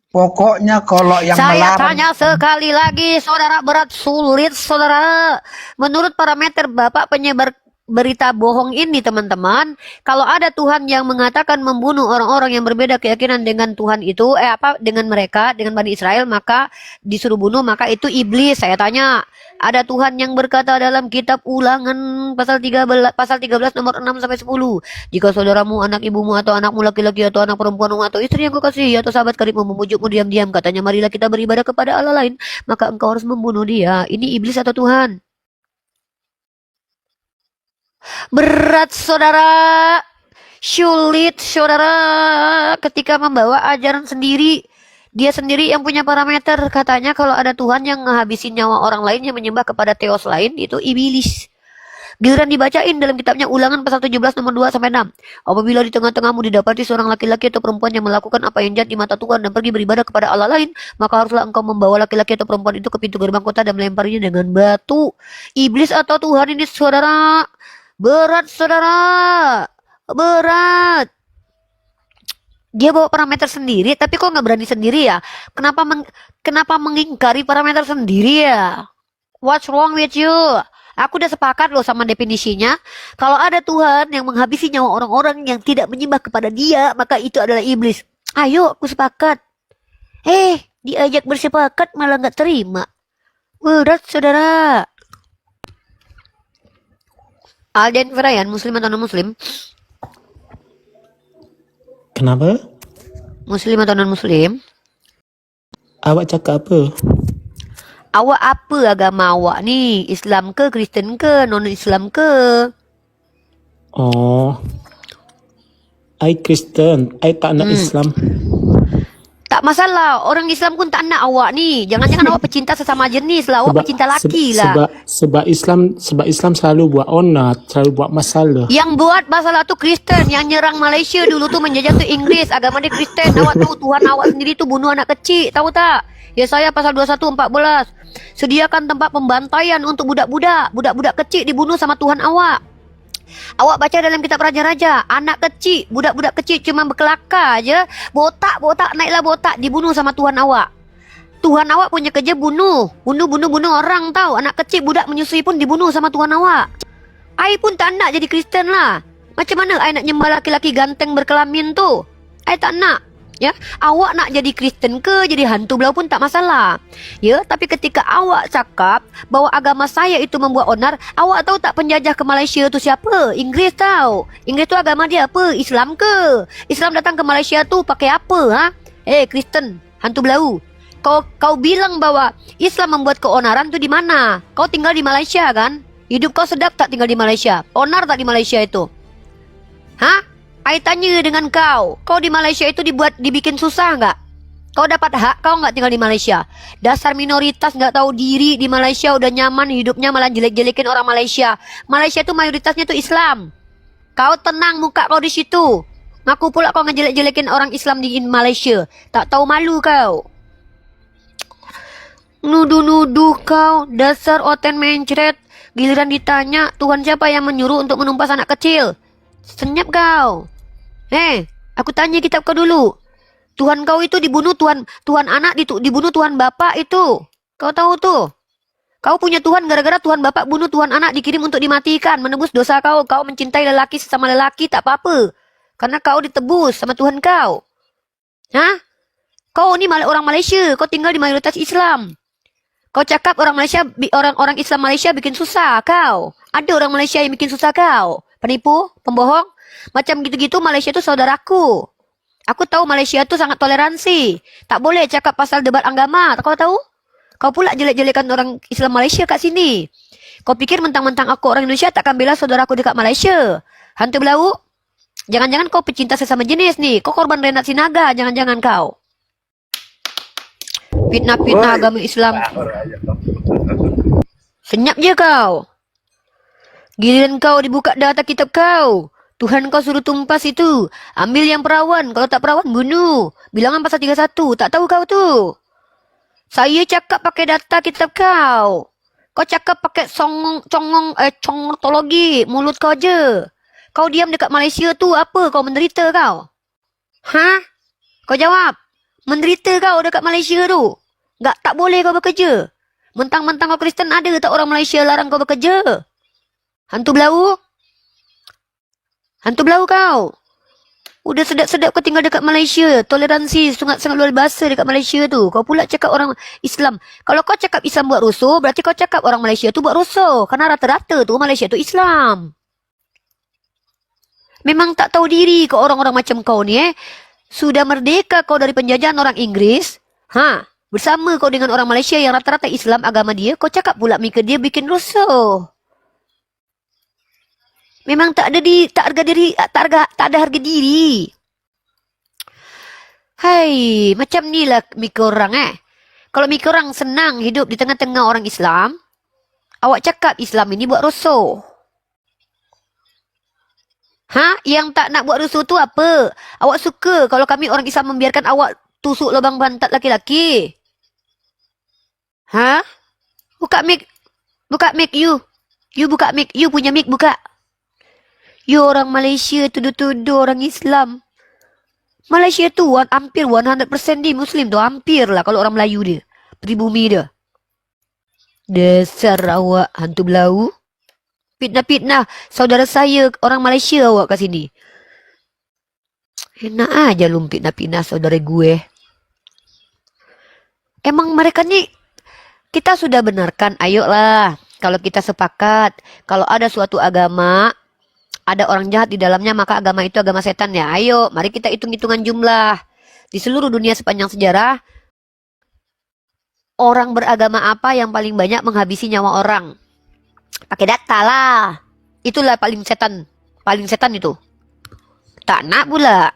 Speaker 16: Pokoknya kalau yang
Speaker 1: saya tanya sekali lagi, saudara, berat sulit saudara. Menurut parameter Bapak penyebar berita bohong ini teman-teman, kalau ada Tuhan yang mengatakan membunuh orang-orang yang berbeda keyakinan dengan Tuhan itu, dengan mereka, dengan Bani Israel, maka disuruh bunuh, maka itu iblis. Saya tanya, ada Tuhan yang berkata dalam kitab Ulangan pasal 13 nomor 6 sampai 10, jika saudaramu, anak ibumu atau anakmu laki-laki atau anak perempuanmu atau istri yang kau kasihi atau sahabat karibmu memujukmu diam-diam katanya marilah kita beribadah kepada Allah lain, maka engkau harus membunuh dia. Ini iblis atau Tuhan? Berat saudara, sulit saudara ketika membawa ajaran sendiri. Dia sendiri yang punya parameter. Katanya kalau ada Tuhan yang ngehabisin nyawa orang lain yang menyembah kepada teos lain, itu iblis. Giliran dibacain dalam kitabnya Ulangan pasal 17 nomor 2 sampai 6. Apabila di tengah-tengahmu didapati seorang laki-laki atau perempuan yang melakukan apa yang jahat di mata Tuhan dan pergi beribadah kepada Allah lain, maka haruslah engkau membawa laki-laki atau perempuan itu ke pintu gerbang kota dan melemparinya dengan batu. Iblis atau Tuhan ini saudara? Berat saudara, berat. Dia bawa parameter sendiri, tapi kok nggak berani sendiri ya? Kenapa mengingkari parameter sendiri ya? What's wrong with you? Aku udah sepakat loh sama definisinya. Kalau ada Tuhan yang menghabisi nyawa orang-orang yang tidak menyembah kepada Dia, maka itu adalah iblis. Ayo, aku sepakat. Diajak bersepakat malah nggak terima. Berat, saudara. Alden Ferayan, muslim atau non-muslim?
Speaker 17: Kenapa?
Speaker 1: Muslim atau non-muslim?
Speaker 17: Awak cakap apa?
Speaker 1: Awak apa agama awak ni? Islam ke, Kristen ke, non-Islam ke?
Speaker 17: Oh, I Kristen, I tak nak Islam.
Speaker 1: Tak masalah, orang Islam pun tak nak awak ni. Jangan-jangan awak pecinta sesama jenis lah. Awak pecinta laki lah.
Speaker 17: Sebab Islam selalu buat onar, selalu buat masalah.
Speaker 1: Yang buat masalah tu Kristen. Yang nyerang Malaysia dulu tu menjajah tu Inggris. Agama dia Kristen. Awak tahu Tuhan awak sendiri tu bunuh anak kecil. Tahu tak? Ya saya pasal 21:14. Sediakan tempat pembantaian untuk budak-budak. Budak-budak kecil dibunuh sama Tuhan awak. Awak baca dalam kitab Raja-Raja, anak kecil, budak-budak kecil cuma berkelakar aje, botak naiklah botak, dibunuh sama Tuhan awak. Tuhan awak punya kerja bunuh orang tahu. Anak kecil, budak menyusui pun dibunuh sama Tuhan awak. I pun tak nak jadi Kristen lah. Macam mana I nak nyembah laki-laki ganteng berkelamin tu? I tak nak. Ya, awak nak jadi Kristen ke, jadi hantu belau pun tak masalah. Ya, tapi ketika awak cakap bahwa agama saya itu membuat onar, awak tahu tak penjajah ke Malaysia tu siapa? Inggris tahu. Inggris tu agama dia apa? Islam ke? Islam datang ke Malaysia tu pakai apa, ha? Kristen, hantu belau. Kau bilang bahwa Islam membuat keonaran tu di mana? Kau tinggal di Malaysia kan? Hidup kau sedap tak tinggal di Malaysia? Onar tak di Malaysia itu? Hah? I tanya dengan kau di Malaysia itu dibikin susah nggak? Kau dapat hak kau nggak tinggal di Malaysia? Dasar minoritas nggak tahu diri di Malaysia udah nyaman hidupnya malah jelek-jelekin orang Malaysia. Malaysia itu mayoritasnya tuh Islam. Kau tenang muka kau di situ. Ngaku pula kau ngejelek-jelekin orang Islam di Malaysia. Tak tahu malu kau. Nuduh-nuduh kau, dasar oten mencret. Giliran ditanya Tuhan siapa yang menyuruh untuk menumpas anak kecil? Senyap kau. Aku tanya kitab kau dulu. Tuhan kau itu dibunuh Tuhan anak dibunuh Tuhan bapak itu. Kau tahu tuh. Kau punya Tuhan gara-gara Tuhan bapak bunuh Tuhan anak dikirim untuk dimatikan, menebus dosa kau. Kau mencintai lelaki sesama lelaki tak apa-apa. Karena kau ditebus sama Tuhan kau. Hah? Kau ni orang Malaysia, kau tinggal di mayoritas Islam. Kau cakap orang Islam Malaysia bikin susah kau. Ada orang Malaysia yang bikin susah kau. Penipu, pembohong. Macam gitu-gitu Malaysia itu saudaraku. Aku tahu Malaysia itu sangat toleransi. Tak boleh cakap pasal debat agama. Kau tahu? Kau pula jelek-jelekan orang Islam Malaysia kat sini. Kau pikir mentang-mentang aku orang Indonesia takkan bela saudaraku dekat Malaysia? Hantu belau? Jangan-jangan kau pecinta sesama jenis nih. Kau korban Renat Sinaga. Jangan-jangan kau. Fitnah-fitnah agama Islam. Senyap je kau. Giliran kau dibuka data kitab kau. Tuhan kau suruh tumpas itu. Ambil yang perawan. Kalau tak perawan, bunuh. Bilangan pasal 31. Tak tahu kau tu. Saya cakap pakai data kitab kau. Kau cakap pakai congortologi. Mulut kau je. Kau diam dekat Malaysia tu apa? Kau menderita kau? Hah? Kau jawab. Menderita kau dekat Malaysia tu? Tak boleh kau bekerja. Mentang-mentang kau Kristen ada tak orang Malaysia larang kau bekerja? Hantu belau? Hantu belau kau. Udah sedap-sedap kau tinggal dekat Malaysia. Toleransi sangat luar biasa dekat Malaysia tu. Kau pula cakap orang Islam. Kalau kau cakap Islam buat rusuh, berarti kau cakap orang Malaysia tu buat rusuh. Karena rata-rata tu Malaysia tu Islam. Memang tak tahu diri kau orang-orang macam kau ni Sudah merdeka kau dari penjajahan orang Inggris. Bersama kau dengan orang Malaysia yang rata-rata Islam agama dia, kau cakap pula muka dia bikin rusuh. Memang tak ada harga diri. Hai, macam ni lah mikir orang Kalau mikir orang senang hidup di tengah-tengah orang Islam, awak cakap Islam ini buat rusuh. Yang tak nak buat rusuh tu apa? Awak suka kalau kami orang Islam membiarkan awak tusuk lubang pantat laki-laki? Buka mic you. You buka mic, you punya mic buka. You orang Malaysia tuduh-tuduh orang Islam. Malaysia tu hampir 100% dia Muslim tu. Hampir lah kalau orang Melayu dia. Pribumi dia. Dasar awak hantu belau. Fitnah-fitnah saudara saya orang Malaysia awak ke sini. Enak aja lu fitnah-fitnah saudara gue. Emang mereka nih, kita sudah benarkan, ayolah. Kalau kita sepakat, kalau ada suatu agama, ada orang jahat di dalamnya, maka agama itu agama setan ya. Ayo, mari kita hitung-hitungan jumlah. Di seluruh dunia sepanjang sejarah, orang beragama apa yang paling banyak menghabisi nyawa orang? Pakai data lah. Itulah paling setan. Paling setan itu. Tak nak pula.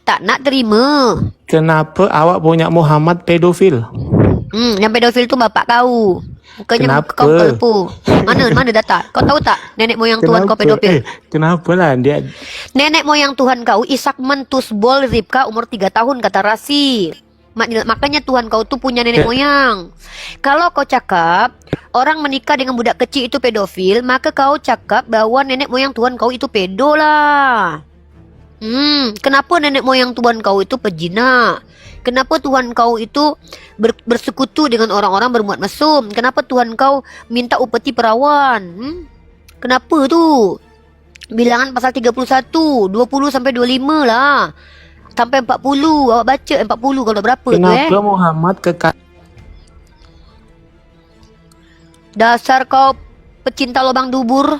Speaker 1: Tak nak terima.
Speaker 17: Kenapa awak punya Muhammad pedofil?
Speaker 1: Yang pedofil tu bapak kau. Bukannya
Speaker 17: Kenapa?
Speaker 1: kau pelpu. Mana data? Kau tahu tak nenek moyang Tuhan kau pedofil?
Speaker 17: Kenapa lah dia?
Speaker 1: Nenek moyang Tuhan kau Ishak Mentusbol Ribka umur 3 tahun kata Rasi. Makanya Tuhan kau tuh punya nenek moyang. Kalau kau cakap orang menikah dengan budak kecil itu pedofil, maka kau cakap bahwa nenek moyang Tuhan kau itu pedo lah. Kenapa nenek moyang Tuhan kau itu pejina? Kenapa Tuhan kau itu bersekutu dengan orang-orang berbuat mesum? Kenapa Tuhan kau minta upeti perawan? Kenapa tu? Bilangan pasal 31, 20 sampai 25 lah. Sampai 40, awak baca 40 kalau berapa tu
Speaker 17: Kenapa Muhammad kekal?
Speaker 1: Dasar kau pecinta lubang dubur.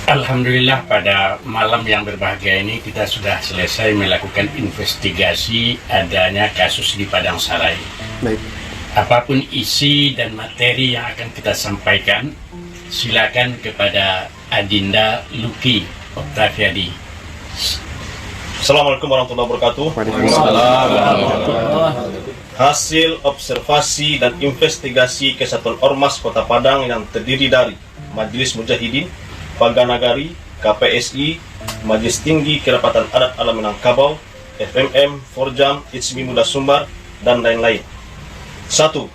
Speaker 18: Alhamdulillah pada malam yang berbahagia ini kita sudah selesai melakukan investigasi adanya kasus di Padang Sarai.
Speaker 3: Baik.
Speaker 18: Apapun isi dan materi yang akan kita sampaikan, silakan kepada Adinda Luki Oktaviadi.
Speaker 19: Assalamualaikum warahmatullahi wabarakatuh. Hasil observasi dan investigasi Kesatuan Ormas Kota Padang yang terdiri dari Majelis Mujahidin, Paganagari, KPSI, Majelis Tinggi Kerapatan Adat Alam Minangkabau, FMM, Forjam, Itsmi Muda Sumbar, dan lain-lain. 1.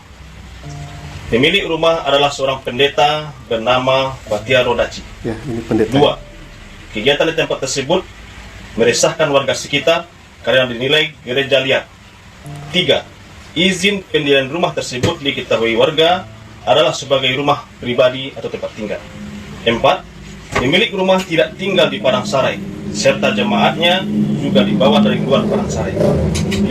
Speaker 19: Pemilik rumah adalah seorang pendeta bernama Fatia Rodaci.
Speaker 3: Ya, ini pendeta.
Speaker 19: 2. Kegiatan di tempat tersebut meresahkan warga sekitar karena dinilai gereja liar. 3. Izin pendirian rumah tersebut diketahui warga adalah sebagai rumah pribadi atau tempat tinggal. 4. Pemilik rumah tidak tinggal di Padang Sarai, serta jemaatnya juga dibawa dari luar Padang Sarai. 5.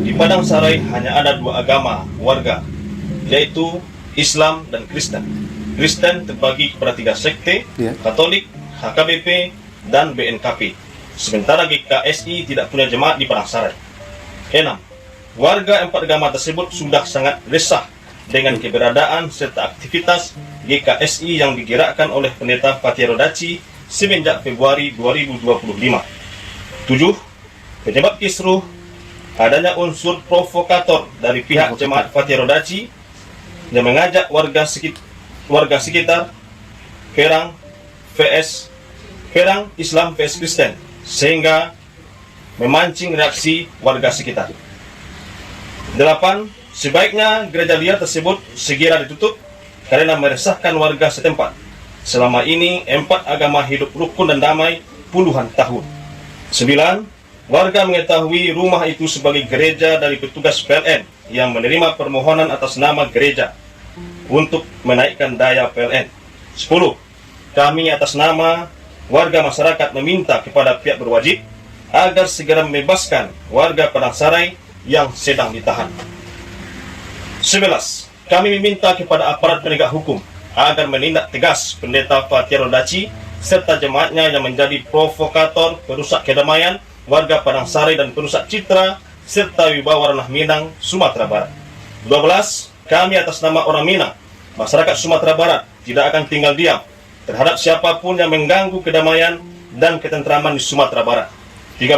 Speaker 19: Di Padang Sarai hanya ada 2 agama warga, yaitu Islam dan Kristen. Kristen terbagi kepada 3 sekte, Katolik, HKBP, dan BNKP. Sementara GKSI tidak punya jemaat di Padang Sarai. 6. Warga 4 agama tersebut sudah sangat resah dengan keberadaan serta aktivitas GKSI yang digerakkan oleh pendeta Fatia Rodaci semenjak Februari 2025. 7. Penyebab kisruh adanya unsur provokator dari pihak jemaat Fatia Rodaci yang mengajak warga sekitar perang Islam vs Kristen sehingga memancing reaksi warga sekitar. 8. Sebaiknya gereja liar tersebut segera ditutup karena meresahkan warga setempat. Selama ini 4 agama hidup rukun dan damai puluhan tahun. 9. Warga mengetahui rumah itu sebagai gereja dari petugas PLN yang menerima permohonan atas nama gereja untuk menaikkan daya PLN. 10. Kami atas nama warga masyarakat meminta kepada pihak berwajib agar segera membebaskan warga Padang Sarai yang sedang ditahan. 11. Kami meminta kepada aparat penegak hukum agar menindak tegas pendeta Fatia Rodaci serta jemaatnya yang menjadi provokator, perusak kedamaian warga Padang Sarai dan perusak citra serta wibawa ranah Minang, Sumatera Barat. 12. Kami atas nama orang Minang, masyarakat Sumatera Barat tidak akan tinggal diam terhadap siapapun yang mengganggu kedamaian dan ketentraman di Sumatera Barat. 13.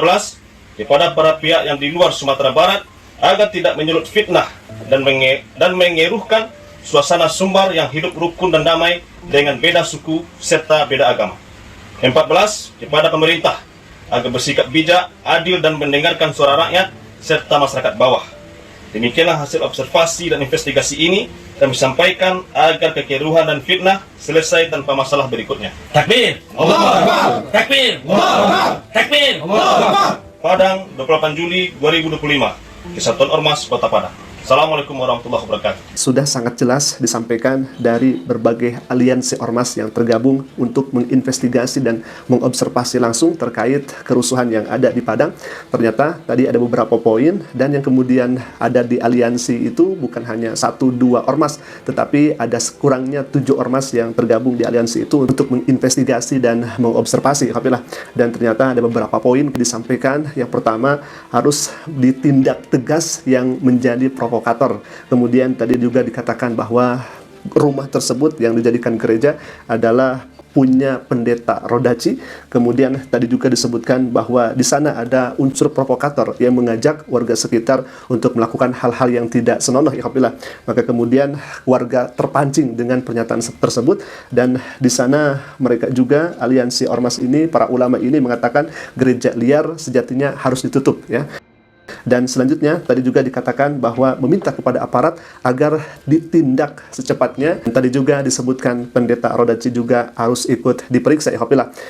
Speaker 19: Kepada para pihak yang di luar Sumatera Barat agar tidak menyulut fitnah dan mengeruhkan suasana Sumbar yang hidup rukun dan damai dengan beda suku serta beda agama. 14. Kepada pemerintah agar bersikap bijak, adil dan mendengarkan suara rakyat serta masyarakat bawah. Demikianlah hasil observasi dan investigasi ini kami sampaikan agar kekeruhan dan fitnah selesai tanpa masalah berikutnya. Takbir! Allahu Akbar! Takbir! Allahu Akbar! Takbir! Allahu Akbar! Padang, 28 Juli 2025. Kesatuan Ormas Kota Padang. Assalamualaikum warahmatullahi wabarakatuh.
Speaker 20: Sudah sangat jelas disampaikan dari berbagai aliansi ormas yang tergabung untuk menginvestigasi dan mengobservasi langsung terkait kerusuhan yang ada di Padang. Ternyata tadi ada beberapa poin, dan yang kemudian ada di aliansi itu bukan hanya 1-2 ormas, tetapi ada sekurangnya 7 ormas yang tergabung di aliansi itu untuk menginvestigasi dan mengobservasi. Dan ternyata ada beberapa poin disampaikan. Yang pertama, harus ditindak tegas yang menjadi provokator. Kemudian tadi juga dikatakan bahwa rumah tersebut yang dijadikan gereja adalah punya pendeta Rodaci. Kemudian tadi juga disebutkan bahwa di sana ada unsur provokator yang mengajak warga sekitar untuk melakukan hal-hal yang tidak senonoh. Maka kemudian warga terpancing dengan pernyataan tersebut, dan di sana mereka juga, aliansi ormas ini, para ulama ini mengatakan gereja liar sejatinya harus ditutup, ya. Dan selanjutnya tadi juga dikatakan bahwa meminta kepada aparat agar ditindak secepatnya. Dan tadi juga disebutkan pendeta Rodaci juga harus ikut diperiksa.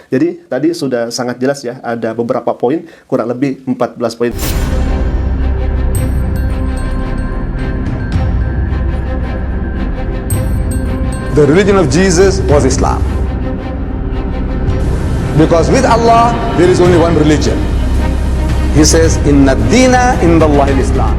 Speaker 20: Jadi tadi sudah sangat jelas ya, ada beberapa poin, kurang lebih 14 poin.
Speaker 21: The religion of Jesus was Islam. Because with Allah, there is only one religion. He says, Inna dina indallahi al-Islam.